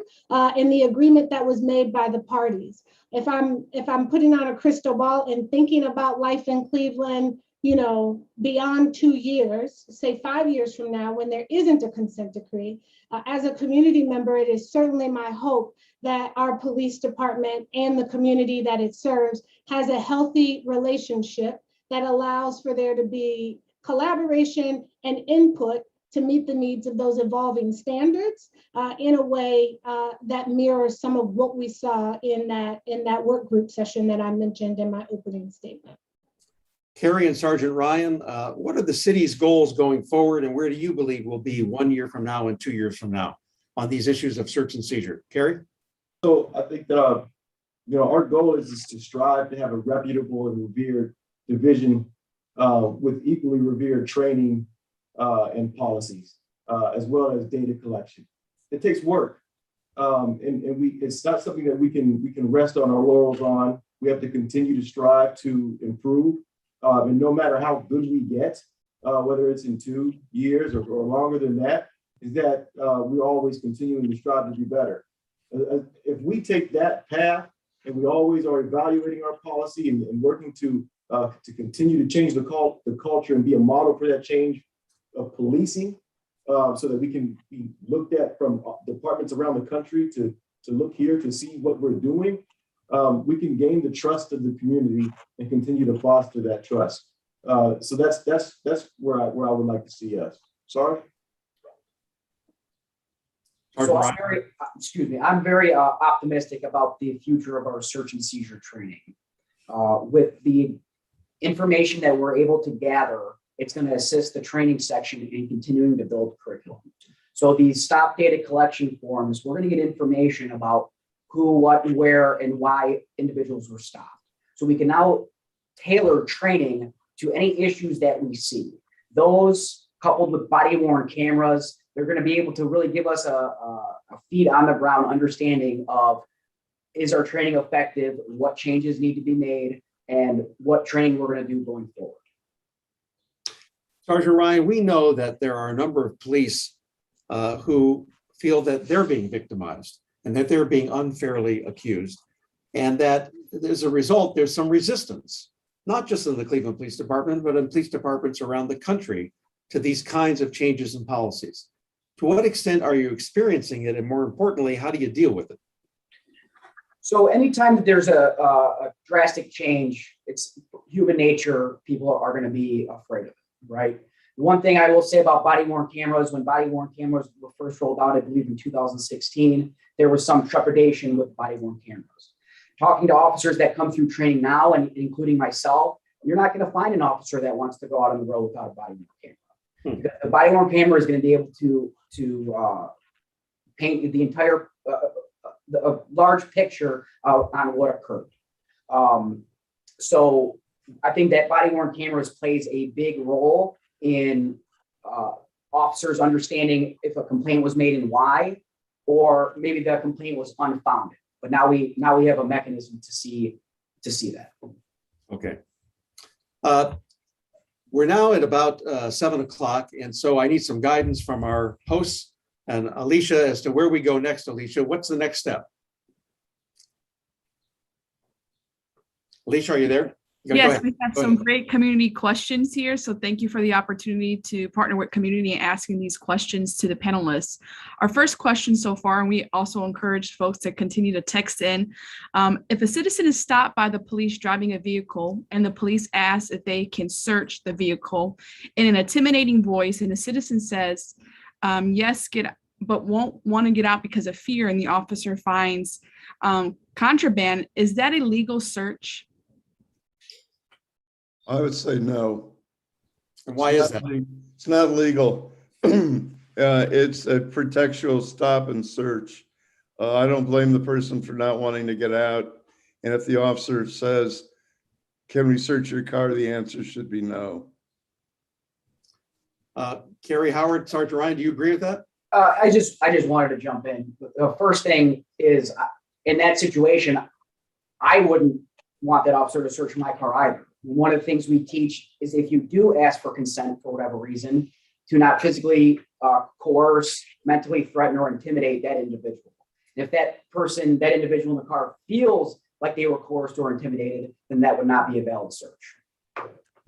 in the agreement that was made by the parties. If I'm putting on a crystal ball and thinking about life in Cleveland, you know, beyond 2 years, say 5 years from now, when there isn't a consent decree, as a community member, it is certainly my hope that our police department and the community that it serves has a healthy relationship that allows for there to be collaboration and input to meet the needs of those evolving standards in a way that mirrors some of what we saw in that work group session that I mentioned in my opening statement. Carrie and Sergeant Ryan, what are the city's goals going forward, and where do you believe we'll be 1 year from now and 2 years from now on these issues of search and seizure? Carrie? So I think that, our goal is to strive to have a reputable and revered division with equally revered training and policies, as well as data collection. It takes work, and it's not something that we can rest on our laurels on. We have to continue to strive to improve, and no matter how good we get, whether it's in 2 years or longer than that, is that we're always continuing to strive to be better. If we take that path and we always are evaluating our policy and working to continue to change the culture and be a model for that change of policing, so that we can be looked at from departments around the country to look here to see what we're doing, we can gain the trust of the community and continue to foster that trust. So that's where I would like to see us. Sorry. So I'm very optimistic about the future of our search and seizure training. With the information that we're able to gather, it's going to assist the training section in continuing to build curriculum. So these stop data collection forms, we're going to get information about who, what, where, and why individuals were stopped. So we can now tailor training to any issues that we see. Those coupled with body-worn cameras, they're going to be able to really give us a feet on the ground understanding of, is our training effective, what changes need to be made, and what training we're going to do going forward. Sergeant Ryan, we know that there are a number of police who feel that they're being victimized and that they're being unfairly accused, and that as a result, there's some resistance, not just in the Cleveland Police Department, but in police departments around the country to these kinds of changes in policies. To what extent are you experiencing it? And more importantly, how do you deal with it? So anytime that there's a drastic change, it's human nature, people are going to be afraid of it, right? One thing I will say about body-worn cameras, when body-worn cameras were first rolled out, I believe in 2016, there was some trepidation with body-worn cameras. Talking to officers that come through training now, and including myself, you're not going to find an officer that wants to go out on the road without a body-worn camera. Because the body-worn camera is going to be able to paint the entire a large picture on what occurred. So I think that body-worn cameras plays a big role in officers understanding if a complaint was made and why, or maybe the complaint was unfounded. But now we have a mechanism to see that. Okay. We're now at about 7 o'clock, and so I need some guidance from our hosts and Alicia as to where we go next. Alicia, what's the next step? Alicia, are you there? Yes, we have some great community questions here. So thank you for the opportunity to partner with community and asking these questions to the panelists. Our first question so far, and we also encourage folks to continue to text in. If a citizen is stopped by the police driving a vehicle and the police ask if they can search the vehicle in an intimidating voice, and the citizen says, yes, but won't want to get out because of fear, and the officer finds contraband, is that a legal search? I would say no. And why is that? It's not legal. It's a pretextual stop and search. I don't blame the person for not wanting to get out. And if the officer says, can we search your car? The answer should be no. Carrie, Howard, Sergeant Ryan, do you agree with that? I just wanted to jump in. The first thing is, in that situation, I wouldn't want that officer to search my car either. One of the things we teach is if you do ask for consent for whatever reason, to not physically coerce, mentally threaten, or intimidate that individual. And if that person, that individual in the car feels like they were coerced or intimidated, then that would not be a valid search.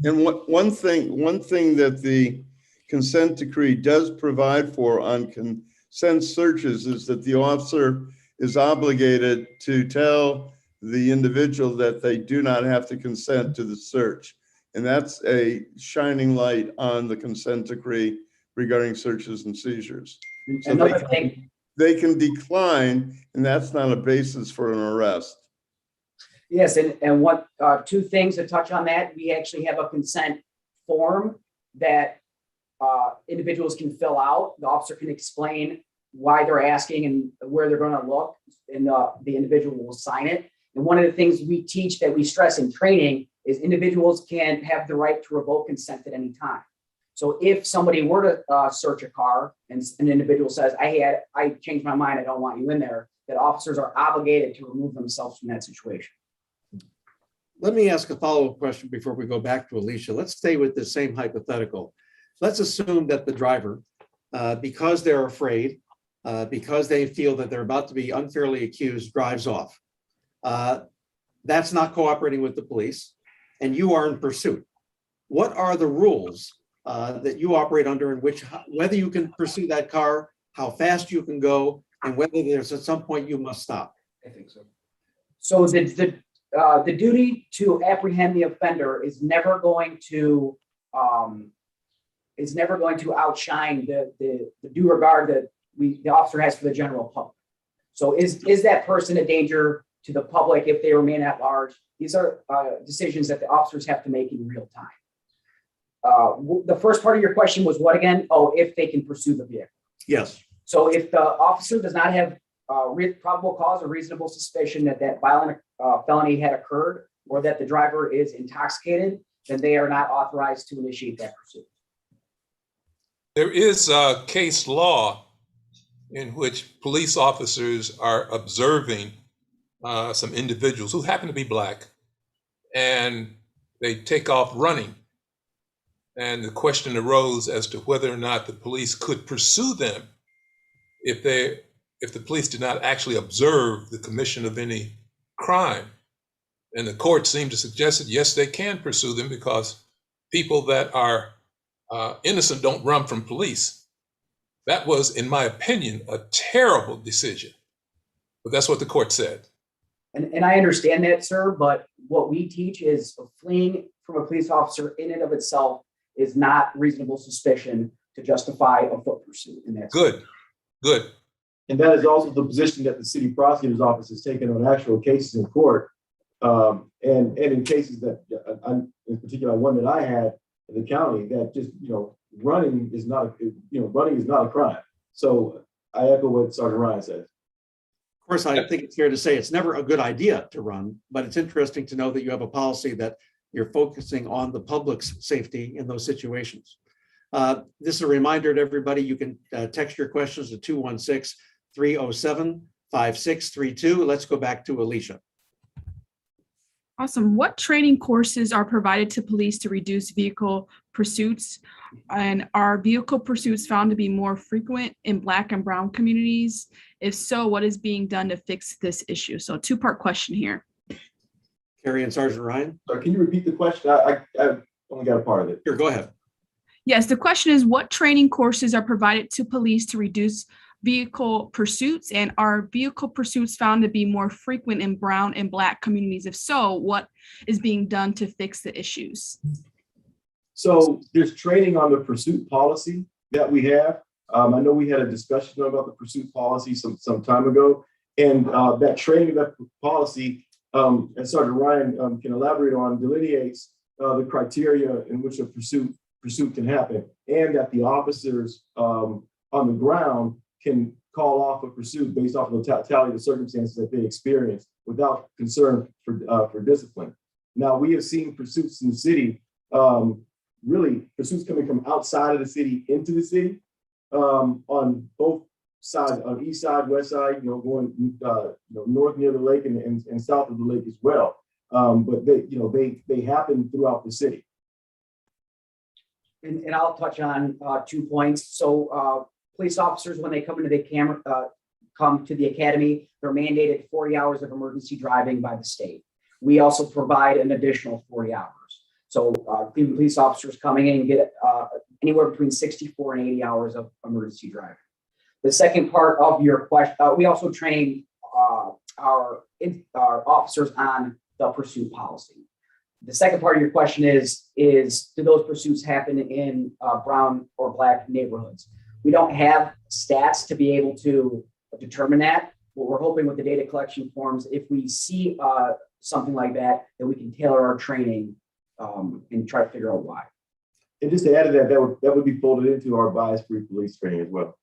And one thing that the consent decree does provide for on consent searches is that the officer is obligated to tell the individual that they do not have to consent to the search. And that's a shining light on the consent decree regarding searches and seizures. So Another thing, they can decline, and that's not a basis for an arrest. yes, and what two things to touch on that, we actually have a consent form that individuals can fill out. The officer can explain why they're asking and where they're going to look, and the individual will sign it. And one of the things we teach that we stress in training is individuals can have the right to revoke consent at any time. So if somebody were to search a car and an individual says, I changed my mind, I don't want you in there, that officers are obligated to remove themselves from that situation. Let me ask a follow-up question before we go back to Alicia. Let's stay with the same hypothetical. Let's assume that the driver, because they're afraid, because they feel that they're about to be unfairly accused, drives off. That's not cooperating with the police, and you are in pursuit. What are the rules that you operate under in which, whether you can pursue that car, how fast you can go, and whether there's at some point you must stop? I think so. So the duty to apprehend the offender is never going to outshine the due regard that the officer has for the general public. So is that person a danger to the public if they remain at large? These are decisions that the officers have to make in real time. The first part of your question was what again? Oh, if they can pursue the vehicle. Yes. So if the officer does not have probable cause or reasonable suspicion that that violent felony had occurred or that the driver is intoxicated, then they are not authorized to initiate that pursuit. There is a case law in which police officers are observing some individuals who happen to be Black, and they take off running. And the question arose as to whether or not the police could pursue them if the police did not actually observe the commission of any crime. And the court seemed to suggest that yes, they can pursue them because people that are innocent don't run from police. That was, in my opinion, a terrible decision, but that's what the court said. And I understand that, sir, but what we teach is fleeing from a police officer in and of itself is not reasonable suspicion to justify a foot pursuit. And that's good. And that is also the position that the city prosecutor's office has taken on actual cases in court. And in cases that, in particular, one that I had in the county, that just, running is not a crime. So I echo what Sergeant Ryan said. Of course, I think it's fair to say it's never a good idea to run, but it's interesting to know that you have a policy that you're focusing on the public's safety in those situations. This is a reminder to everybody, you can text your questions to 216-307-5632. Let's go back to Alicia. Awesome. What training courses are provided to police to reduce vehicle pursuits? And are vehicle pursuits found to be more frequent in Black and Brown communities? If so, what is being done to fix this issue? So two-part question here. Carrie and Sergeant Ryan. Sorry, can you repeat the question? I only got a part of it. Sure, go ahead. Yes, the question is what training courses are provided to police to reduce vehicle pursuits, and are vehicle pursuits found to be more frequent in Brown and Black communities? If so, what is being done to fix the issues? So there's training on the pursuit policy that we have. I know we had a discussion about the pursuit policy some time ago, and that training, that policy, as Sergeant Ryan can elaborate on, delineates the criteria in which a pursuit can happen, and that the officers on the ground can call off a pursuit based off of the totality of the circumstances that they experience without concern for discipline. Now, we have seen pursuits in the city, really pursuits coming from outside of the city into the city, on both sides, on east side, west side, going north near the lake and south of the lake as well. But they happen throughout the city. And I'll touch on 2 points. So police officers, when they come into the academy, they're mandated 40 hours of emergency driving by the state. We also provide an additional 40 hours. So Cleveland police officers coming in get anywhere between 64 and 80 hours of emergency driving. The second part of your question, we also train our officers on the pursuit policy. The second part of your question is do those pursuits happen in brown or black neighborhoods? We don't have stats to be able to determine that, but we're hoping with the data collection forms, if we see something like that, then we can tailor our training and try to figure out why. And just to add to that would be folded into our bias-free police training as well.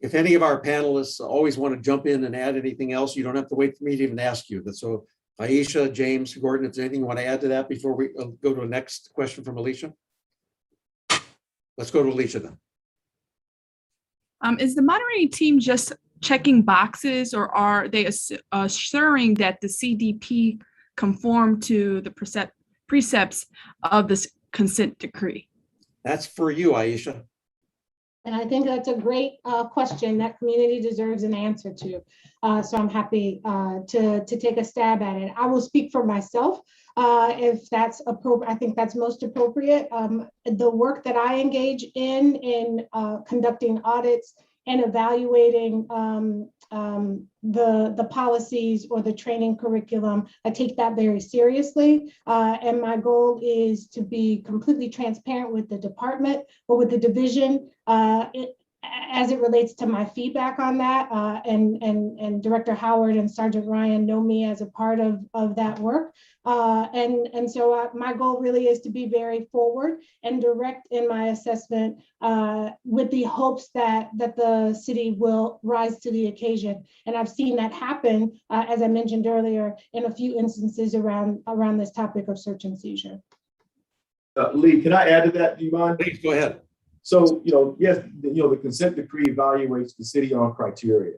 If any of our panelists always want to jump in and add anything else, you don't have to wait for me to even ask you. So Aisha, James, Gordon, is there anything you want to add to that before we go to a next question from Alicia? Let's go to Alicia then. Is the moderating team just checking boxes, or are they assuring that the CDP conform to the precepts of this consent decree? That's for you, Aisha. And I think that's a great question that community deserves an answer to. So I'm happy to take a stab at it. I will speak for myself if that's appropriate. I think that's most appropriate. The work that I engage in conducting audits and evaluating the policies or the training curriculum, I take that very seriously. And my goal is to be completely transparent with the department or with the division as it relates to my feedback on that. And Director Howard and Sergeant Ryan know me as a part of that work. And so my goal really is to be very forward and direct in my assessment with the hopes that the city will rise to the occasion. And I've seen that happen, as I mentioned earlier, in a few instances around this topic of search and seizure. Lee, can I add to that? Do you mind? Please go ahead. So, yes, the consent decree evaluates the city on criteria,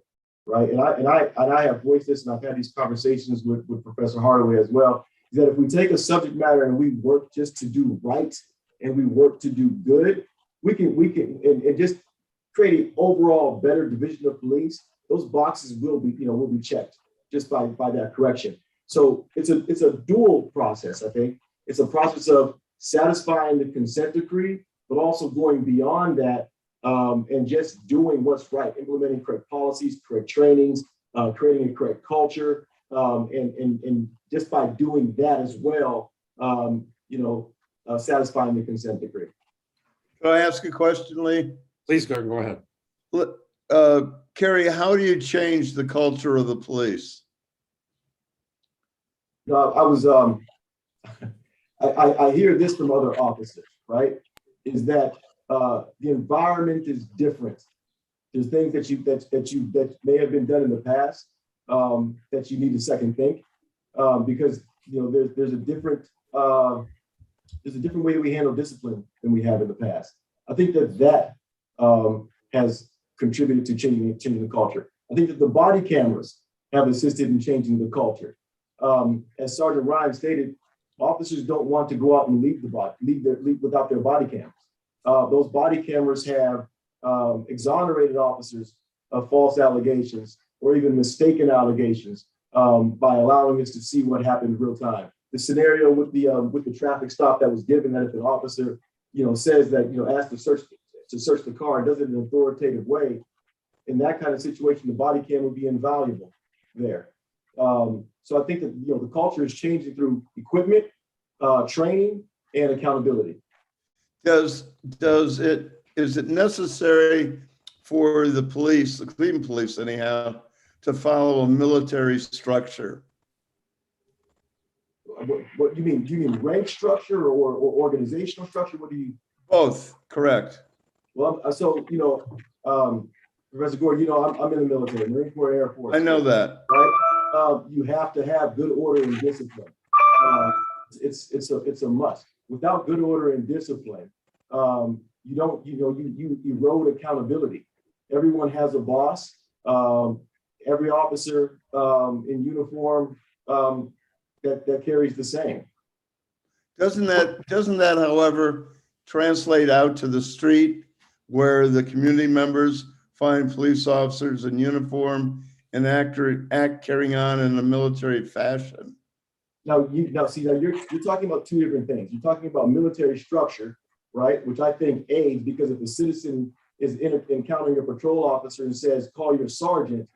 right? And I have voiced this, and I've had these conversations with Professor Hardaway as well, is that if we take a subject matter and we work just to do right and we work to do good, we can and just create an overall better division of police. Those boxes will be checked just by that correction. So it's a dual process. I think it's a process of satisfying the consent decree, but also going beyond that and just doing what's right, implementing correct policies, correct trainings, creating a correct culture, and just by doing that as well, satisfying the consent decree. Can I ask a question, Lee? Please, Gordon, go ahead. Kerry, how do you change the culture of the police? I hear this from other officers, right? Is that the environment is different. There's things that may have been done in the past that you need to second think because there's a different way that we handle discipline than we have in the past. I think that has contributed to changing the culture. I think that the body cameras have assisted in changing the culture. As Sergeant Ryan stated, officers don't want to go out and leave without their body cameras. Those body cameras have exonerated officers of false allegations or even mistaken allegations by allowing us to see what happened in real time. The scenario with the traffic stop that was given, that if an officer says that asks to search the car and does it in an authoritative way, in that kind of situation, the body cam would be invaluable there. So I think that the culture is changing through equipment, training, and accountability. Is it necessary for the police, the Cleveland police anyhow, to follow a military structure? What do you mean? Do you mean rank structure or organizational structure? What do you? Both, correct. Well, so Professor Gordon, you know, I'm in the military, Marine Corps, Air Force. I know that. Right? You have to have good order and discipline. It's a must. Without good order and discipline, you erode accountability. Everyone has a boss. Every officer in uniform that carries the same. Doesn't that, however, translate out to the street where the community members find police officers in uniform and act carrying on in a military fashion? Now you're talking about two different things. You're talking about military structure, right? Which I think aids, because if a citizen is encountering a patrol officer and says, call your sergeant,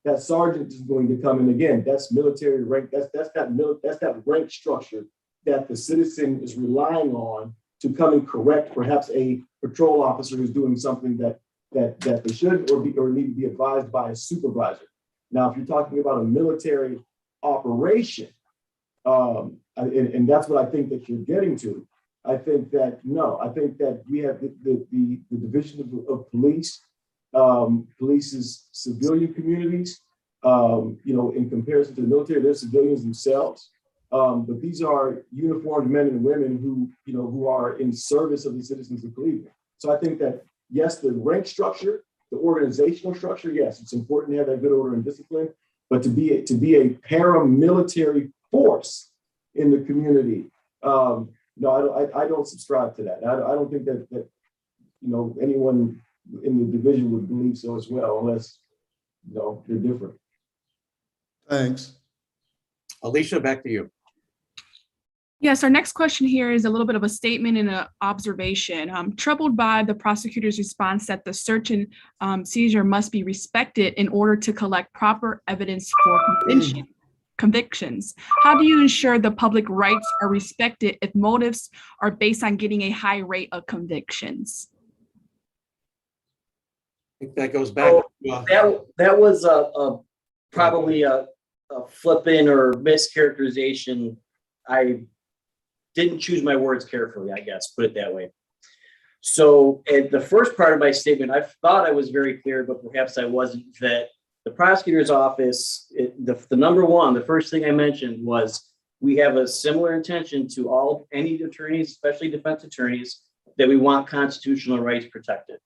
that sergeant is going to come in again. That's military rank. That's that rank structure that the citizen is relying on to come and correct perhaps a patrol officer who's doing something that they should or need to be advised by a supervisor. Now, if you're talking about a military operation, and that's what I think that you're getting to, I think that we have the division of police. Police's civilian communities, in comparison to the military, they're civilians themselves. But these are uniformed men and women who are in service of the citizens of Cleveland. So I think that, yes, the rank structure, the organizational structure, yes, it's important to have that good order and discipline, but to be a paramilitary force in the community, no, I don't subscribe to that. I don't think that anyone in the division would believe so as well, unless they're different. Thanks. Alicia, back to you. Yes, our next question here is a little bit of a statement and an observation. I'm troubled by the prosecutor's response that the search and seizure must be respected in order to collect proper evidence for convictions. How do you ensure the public rights are respected if motives are based on getting a high rate of convictions? I think that goes back. That was probably a flippant or mischaracterization. I didn't choose my words carefully, I guess, put it that way. So at the first part of my statement, I thought I was very clear, but perhaps I wasn't, that the prosecutor's office, the first thing I mentioned was we have a similar intention to any attorneys, especially defense attorneys, that we want constitutional rights protected,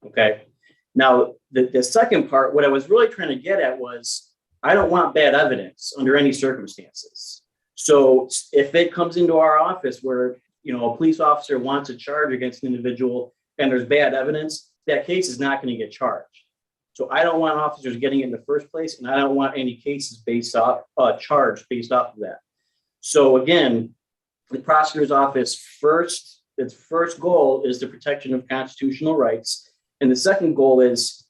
okay? Now, the second part, what I was really trying to get at was, I don't want bad evidence under any circumstances. So if it comes into our office where, a police officer wants a charge against an individual and there's bad evidence, that case is not going to get charged. So I don't want officers getting it in the first place, and I don't want any cases charged based off of that. So again, the prosecutor's office its first goal is the protection of constitutional rights. And the second goal is,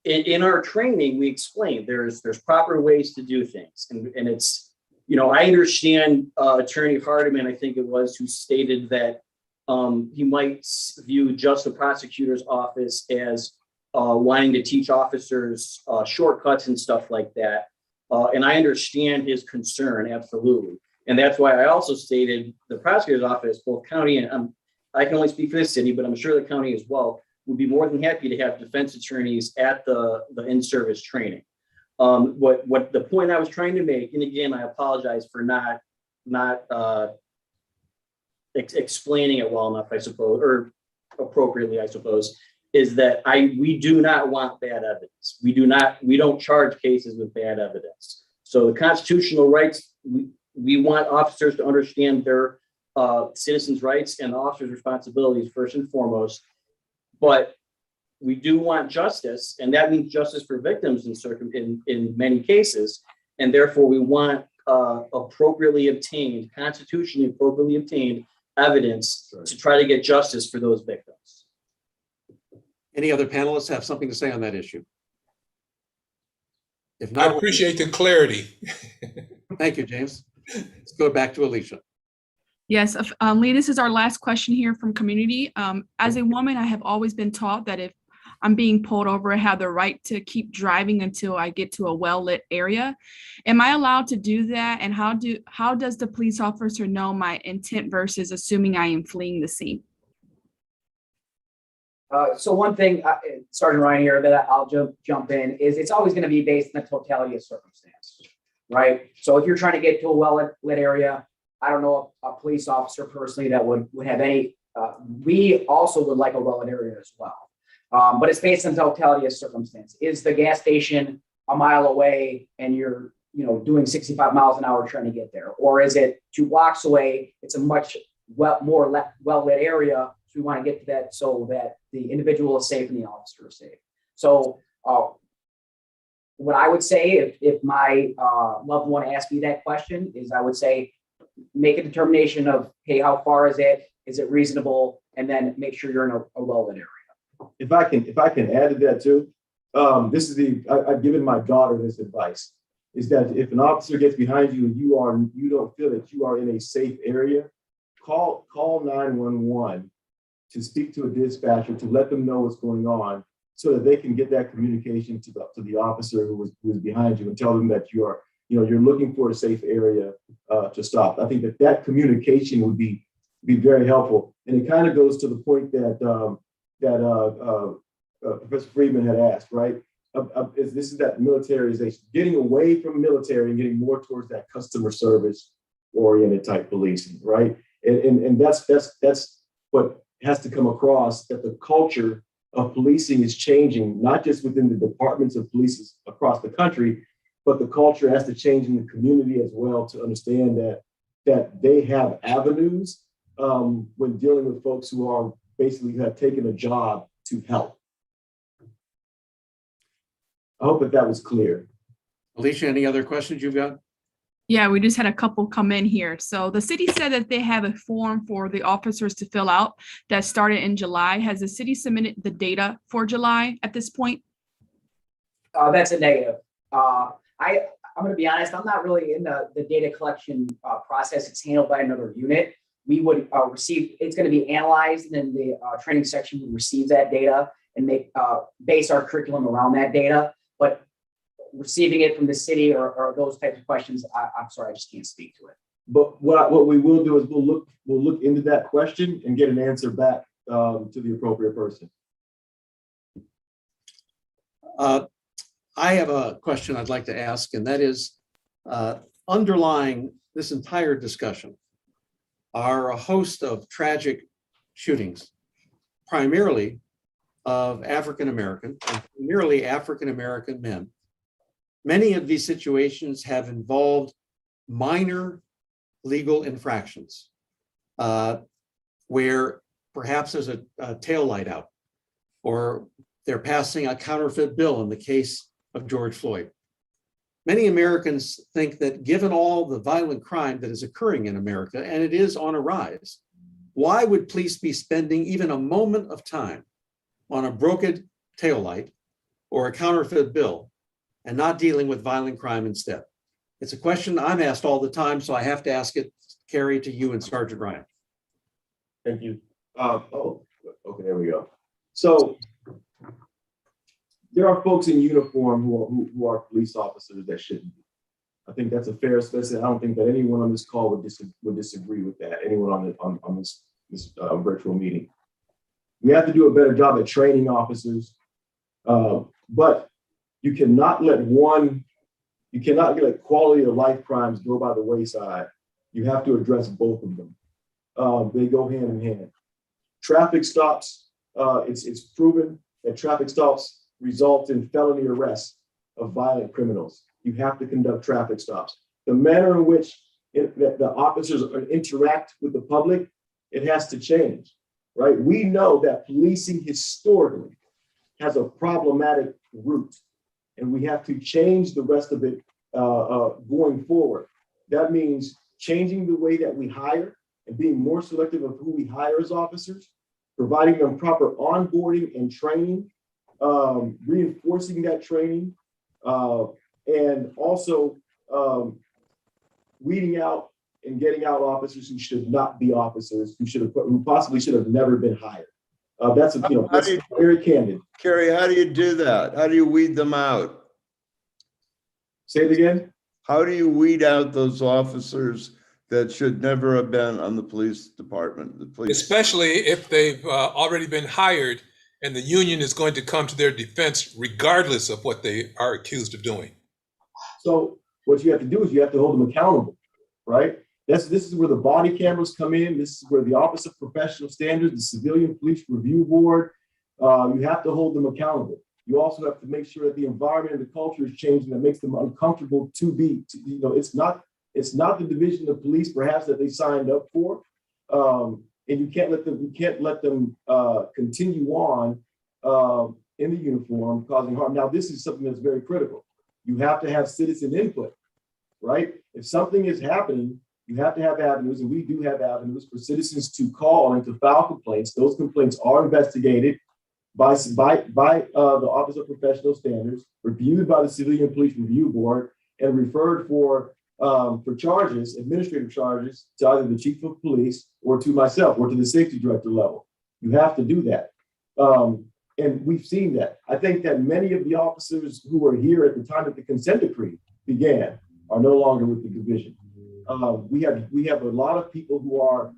in our training, we explain there's proper ways to do things. And it's, I understand Attorney Hardiman, I think it was, who stated that he might view just the prosecutor's office as wanting to teach officers shortcuts and stuff like that. And I understand his concern, absolutely. And that's why I also stated the prosecutor's office, both county and I can only speak for this city, but I'm sure the county as well would be more than happy to have defense attorneys at the in-service training. What the point I was trying to make, and again, I apologize for not explaining it well enough, I suppose, or appropriately, I suppose, is that we do not want bad evidence. We don't charge cases with bad evidence. So the constitutional rights, we want officers to understand their citizens' rights and the officers' responsibilities first and foremost. But we do want justice, and that means justice for victims in many cases. And therefore, we want constitutionally appropriately obtained evidence to try to get justice for those victims. Any other panelists have something to say on that issue? If not, I appreciate the clarity. Thank you, James. Let's go back to Alicia. Yes, Lee, this is our last question here from community. As a woman, I have always been taught that if I'm being pulled over, I have the right to keep driving until I get to a well-lit area. Am I allowed to do that? And how does the police officer know my intent versus assuming I am fleeing the scene? So one thing, Sergeant Ryan here, that I'll jump in is it's always going to be based on the totality of circumstance, right? So if you're trying to get to a well-lit area, I don't know a police officer personally that would have any. We also would like a well-lit area as well, but it's based on totality of circumstance. Is the gas station a mile away and you're doing 65 miles an hour trying to get there, or is it 2 blocks away? It's a much more well-lit area. So we want to get to that so that the individual is safe and the officer is safe. So what I would say if my loved one asked me that question is I would say, make a determination of, hey, how far is it? Is it reasonable? And then make sure you're in a well-lit area. If I can add to that too, I've given my daughter this advice, is that if an officer gets behind you and you don't feel that you are in a safe area, call 911 to speak to a dispatcher to let them know what's going on, so that they can get that communication to the officer who was behind you and tell them that you're looking for a safe area to stop. I think that communication would be very helpful, and it kind of goes to the point that Professor Friedman had asked, right? This is that militarization, getting away from military and getting more towards that customer service oriented type policing, right? And that's what has to come across, that the culture of policing is changing, not just within the departments of police across the country, but the culture has to change in the community as well, to understand that they have avenues when dealing with folks who are basically have taken a job to help. I hope that was clear. Alicia, any other questions you've got? Yeah, we just had a couple come in here. So the city said that they have a form for the officers to fill out that started in July. Has the city submitted the data for July at this point? That's a negative. I'm going to be honest, I'm not really in the data collection process. It's handled by another unit. We would receive, it's going to be analyzed, and then the training section would receive that data and base our curriculum around that data. But receiving it from the city or those types of questions, I'm sorry, I just can't speak to it. But what we will do is we'll look into that question and get an answer back to the appropriate person. I have a question I'd like to ask, and that is, underlying this entire discussion are a host of tragic shootings, primarily of African-American and primarily African-American men. Many of these situations have involved minor legal infractions, where perhaps there's a taillight out, or they're passing a counterfeit bill in the case of George Floyd. Many Americans think that given all the violent crime that is occurring in America, and it is on a rise, why would police be spending even a moment of time on a broken taillight or a counterfeit bill and not dealing with violent crime instead? It's a question I'm asked all the time, so I have to ask it, Carrie, to you and Sergeant Ryan. Thank you. Okay, there we go. So there are folks in uniform who are police officers that shouldn't be. I think that's a fair assessment. I don't think that anyone on this call would disagree with that. Anyone on this virtual meeting. We have to do a better job at training officers, but you cannot let quality of life crimes go by the wayside. You have to address both of them. They go hand in hand. Traffic stops, it's proven that traffic stops result in felony arrests of violent criminals. You have to conduct traffic stops. The manner in which the officers interact with the public, it has to change, right? We know that policing historically has a problematic root, and we have to change the rest of it going forward. That means changing the way that we hire and being more selective of who we hire as officers, providing them proper onboarding and training, reinforcing that training, and also weeding out and getting out officers who should not be officers, who possibly should have never been hired. That's very candid. Carrie, how do you do that? How do you weed them out? Say it again. How do you weed out those officers that should never have been on the police department? Especially if they've already been hired and the union is going to come to their defense regardless of what they are accused of doing. So what you have to do is you have to hold them accountable, right? This is where the body cameras come in. This is where the Office of Professional Standards, the Civilian Police Review Board, you have to hold them accountable. You also have to make sure that the environment and the culture is changing that makes them uncomfortable it's not the division of police perhaps that they signed up for. And you can't let them continue on in the uniform causing harm. Now, this is something that's very critical. You have to have citizen input, right? If something is happening, you have to have avenues, and we do have avenues for citizens to call and to file complaints. Those complaints are investigated by the Office of Professional Standards, reviewed by the Civilian Police Review Board, and referred for charges, administrative charges, to either the chief of police or to myself or to the safety director level. You have to do that. And we've seen that. I think that many of the officers who were here at the time that the consent decree began are no longer with the division. We have a lot of people who are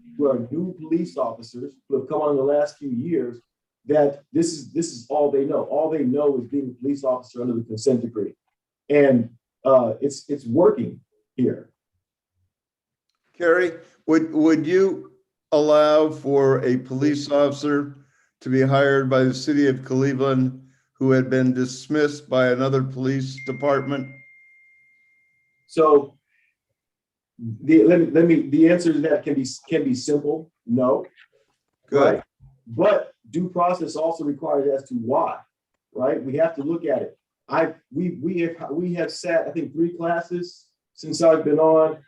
new police officers who have come on in the last few years that this is all they know. All they know is being a police officer under the consent decree. And it's working here. Carrie, would you allow for a police officer to be hired by the city of Cleveland who had been dismissed by another police department? So the answer to that can be simple, no. Good. Right? But due process also requires as to why, right? We have to look at it. We have sat, I think, 3 classes since I've been on,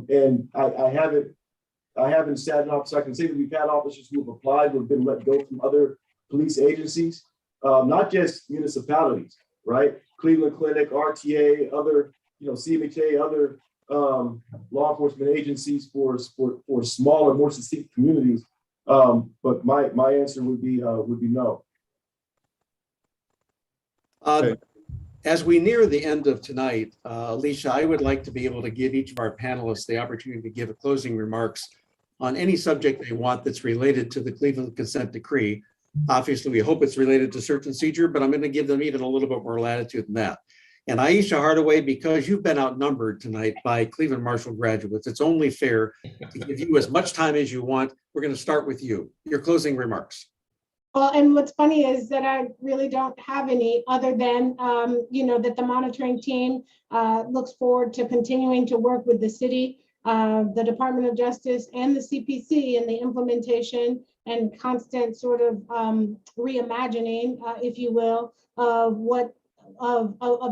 and I haven't sat in office. I can say that we've had officers who have applied, who have been let go from other police agencies, not just municipalities, right? Cleveland Clinic, RTA, other, CMHA, other law enforcement agencies for smaller, more succinct communities. But my answer would be no. As we near the end of tonight, Alicia, I would like to be able to give each of our panelists the opportunity to give a closing remarks on any subject they want that's related to the Cleveland Consent Decree. Obviously, we hope it's related to search and seizure, but I'm going to give them even a little bit more latitude than that. And Aisha Hardaway, because you've been outnumbered tonight by Cleveland Marshall graduates, it's only fair to give you as much time as you want. We're going to start with you. Your closing remarks. Well, and what's funny is that I really don't have any other than, that the monitoring team looks forward to continuing to work with the city, the Department of Justice, and the CPC in the implementation and constant sort of reimagining, if you will, of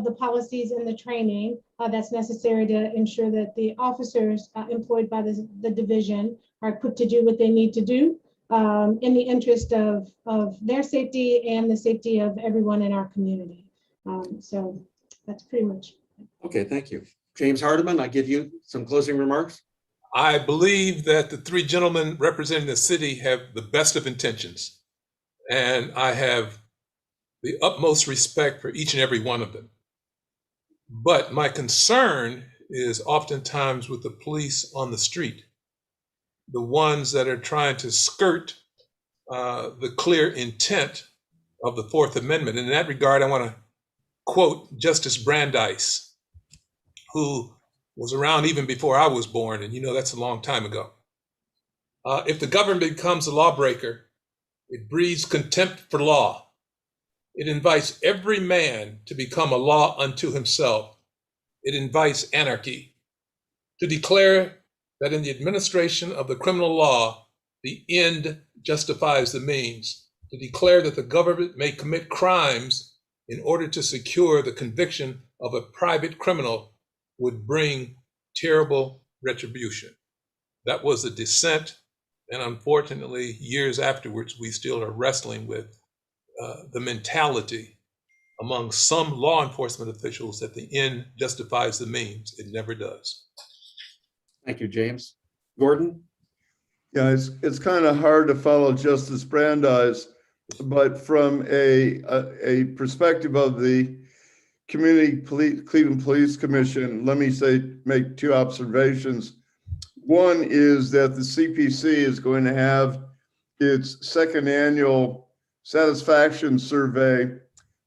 the policies and the training that's necessary to ensure that the officers employed by the division are equipped to do what they need to do in the interest of their safety and the safety of everyone in our community. So that's pretty much it. Okay, thank you. James Hardiman, I give you some closing remarks. I believe that the 3 gentlemen representing the city have the best of intentions, and I have the utmost respect for each and every one of them. But my concern is oftentimes with the police on the street, the ones that are trying to skirt the clear intent of the 4th Amendment. In that regard, I want to quote Justice Brandeis, who was around even before I was born, and that's a long time ago. If the government becomes a lawbreaker, it breeds contempt for law. It invites every man to become a law unto himself. It invites anarchy. To declare that in the administration of the criminal law, the end justifies the means. To declare that the government may commit crimes in order to secure the conviction of a private criminal would bring terrible retribution. That was a dissent, and unfortunately, years afterwards, we still are wrestling with the mentality among some law enforcement officials that the end justifies the means. It never does. Thank you, James. Gordon? Yeah, it's kind of hard to follow Justice Brandeis, but from a perspective of the Cleveland Police Commission, let me make 2 observations. One is that the CPC is going to have its 2nd annual satisfaction survey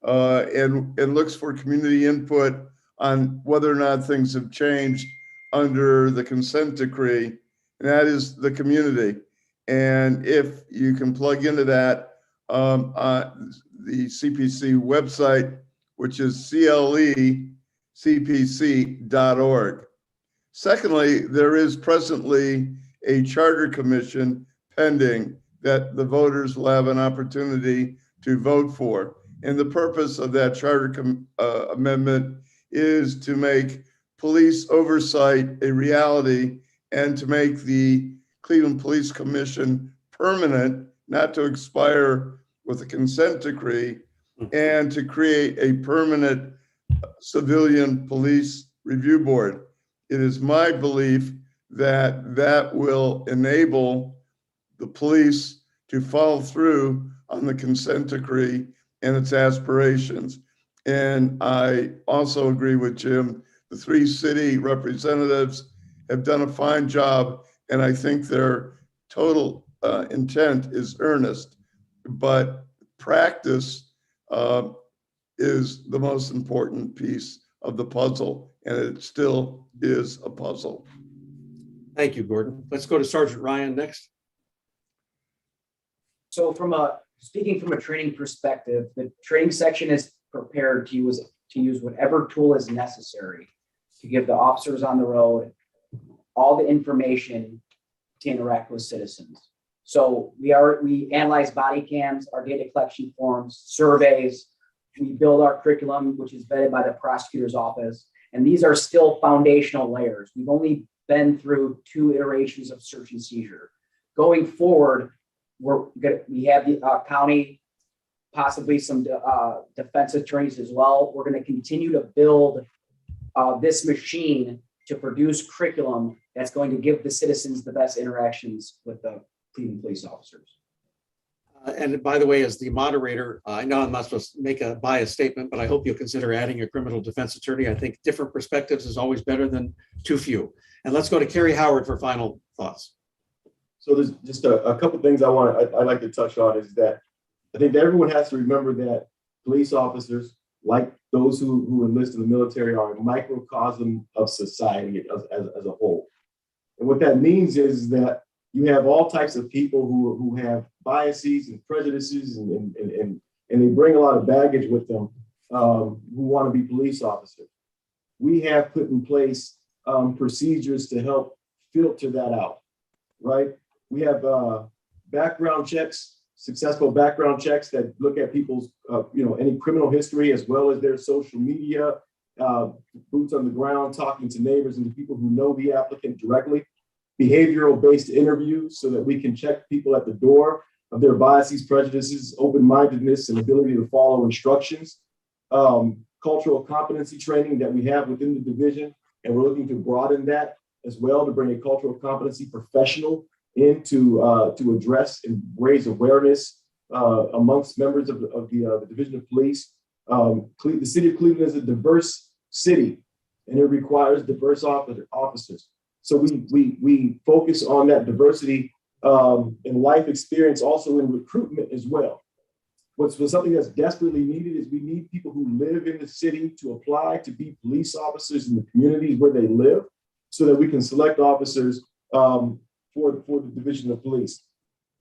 and looks for community input on whether or not things have changed under the consent decree, and that is the community. And if you can plug into that, the CPC website, which is clecpc.org. Secondly, there is presently a charter commission pending that the voters will have an opportunity to vote for. And the purpose of that charter amendment is to make police oversight a reality and to make the Cleveland Police Commission permanent, not to expire with a consent decree, and to create a permanent civilian police review board. It is my belief that that will enable the police to follow through on the consent decree and its aspirations. And I also agree with Jim. The 3 city representatives have done a fine job, and I think their total intent is earnest, but practice is the most important piece of the puzzle, and it still is a puzzle. Thank you, Gordon. Let's go to Sergeant Ryan next. So speaking from a training perspective, the training section is prepared to use whatever tool is necessary to give the officers on the road all the information to interact with citizens. So we analyze body cams, our data collection forms, surveys. We build our curriculum, which is vetted by the prosecutor's office. And these are still foundational layers. We've only been through 2 iterations of search and seizure. Going forward, we have the county, possibly some defense attorneys as well. We're going to continue to build this machine to produce curriculum that's going to give the citizens the best interactions with the Cleveland police officers. And by the way, as the moderator, I know I'm not supposed to make a biased statement, but I hope you'll consider adding a criminal defense attorney. I think different perspectives is always better than too few. And let's go to Kerry Howard for final thoughts. So there's just a couple of things I'd like to touch on is that I think that everyone has to remember that police officers, like those who enlist in the military, are a microcosm of society as a whole. And what that means is that you have all types of people who have biases and prejudices and they bring a lot of baggage with them who want to be police officers. We have put in place procedures to help filter that out, right? We have background checks, successful background checks that look at people's, any criminal history as well as their social media, boots on the ground, talking to neighbors and the people who know the applicant directly. Behavioral-based interviews so that we can check people at the door of their biases, prejudices, open-mindedness, and ability to follow instructions. Cultural competency training that we have within the division, and we're looking to broaden that as well to bring a cultural competency professional in to address and raise awareness amongst members of the Division of Police. The city of Cleveland is a diverse city, and it requires diverse officers. So we focus on that diversity in life experience, also in recruitment as well. What's something that's desperately needed is we need people who live in the city to apply to be police officers in the communities where they live, so that we can select officers for the Division of Police.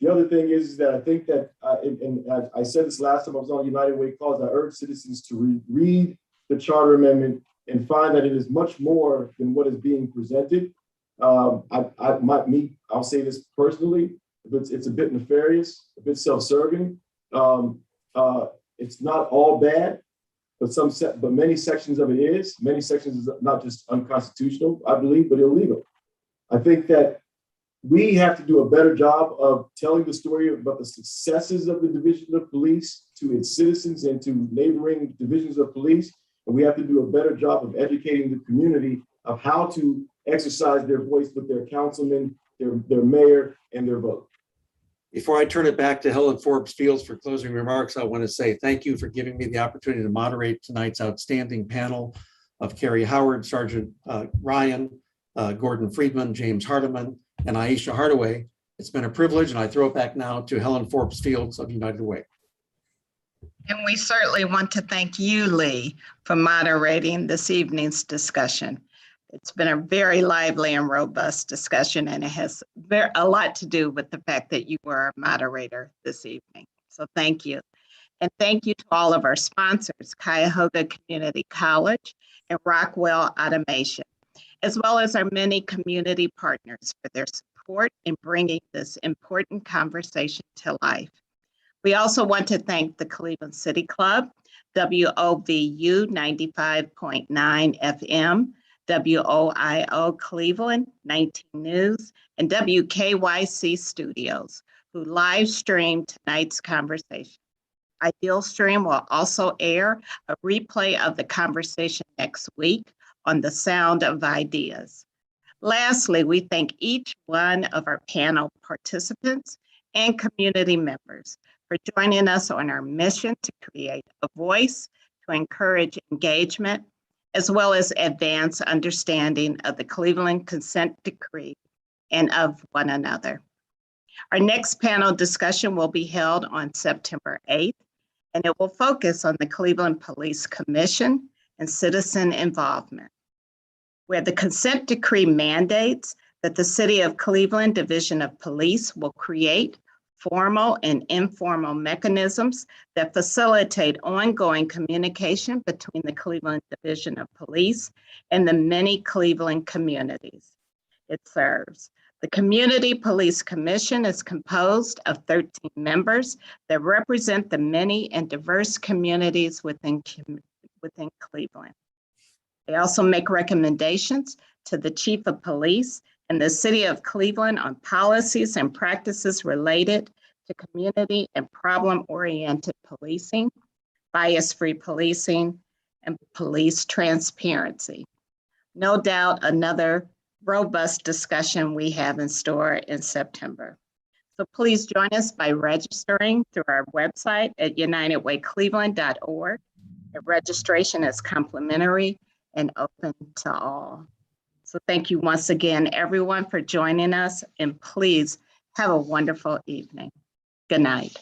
The other thing is that I think that, and I said this last time I was on United Way calls, I urge citizens to read the Charter Amendment and find that it is much more than what is being presented. I'll say this personally, it's a bit nefarious, a bit self-serving. It's not all bad, but many sections of it is. Many sections is not just unconstitutional, I believe, but illegal. I think that we have to do a better job of telling the story about the successes of the Division of Police to its citizens and to neighboring divisions of police. And we have to do a better job of educating the community of how to exercise their voice with their councilman, their mayor, and their vote. Before I turn it back to Helen Forbes Fields for closing remarks, I want to say thank you for giving me the opportunity to moderate tonight's outstanding panel of Kerry Howard, Sergeant Ryan, Gordon Friedman, James Hardiman, and Aisha Hardaway. It's been a privilege, and I throw it back now to Helen Forbes Fields of United Way. And we certainly want to thank you, Lee, for moderating this evening's discussion. It's been a very lively and robust discussion, and it has a lot to do with the fact that you were our moderator this evening. So thank you. And thank you to all of our sponsors, Cuyahoga Community College and Rockwell Automation, as well as our many community partners for their support in bringing this important conversation to life. We also want to thank the Cleveland City Club, WOVU 95.9 FM, WOIO Cleveland 19 News, and WKYC Studios, who live streamed tonight's conversation. Ideal Stream will also air a replay of the conversation next week on the Sound of Ideas. Lastly, we thank each one of our panel participants and community members for joining us on our mission to create a voice to encourage engagement, as well as advance understanding of the Cleveland Consent Decree and of one another. Our next panel discussion will be held on September 8th, and it will focus on the Cleveland Police Commission and citizen involvement, where the consent decree mandates that the City of Cleveland Division of Police will create formal and informal mechanisms that facilitate ongoing communication between the Cleveland Division of Police and the many Cleveland communities it serves. The Community Police Commission is composed of 13 members that represent the many and diverse communities within Cleveland. They also make recommendations to the Chief of Police and the City of Cleveland on policies and practices related to community and problem-oriented policing, bias-free policing, and police transparency. No doubt another robust discussion we have in store in September. So please join us by registering through our website at unitedwaycleveland.org. The registration is complimentary and open to all. So thank you once again, everyone, for joining us, and please have a wonderful evening. Good night.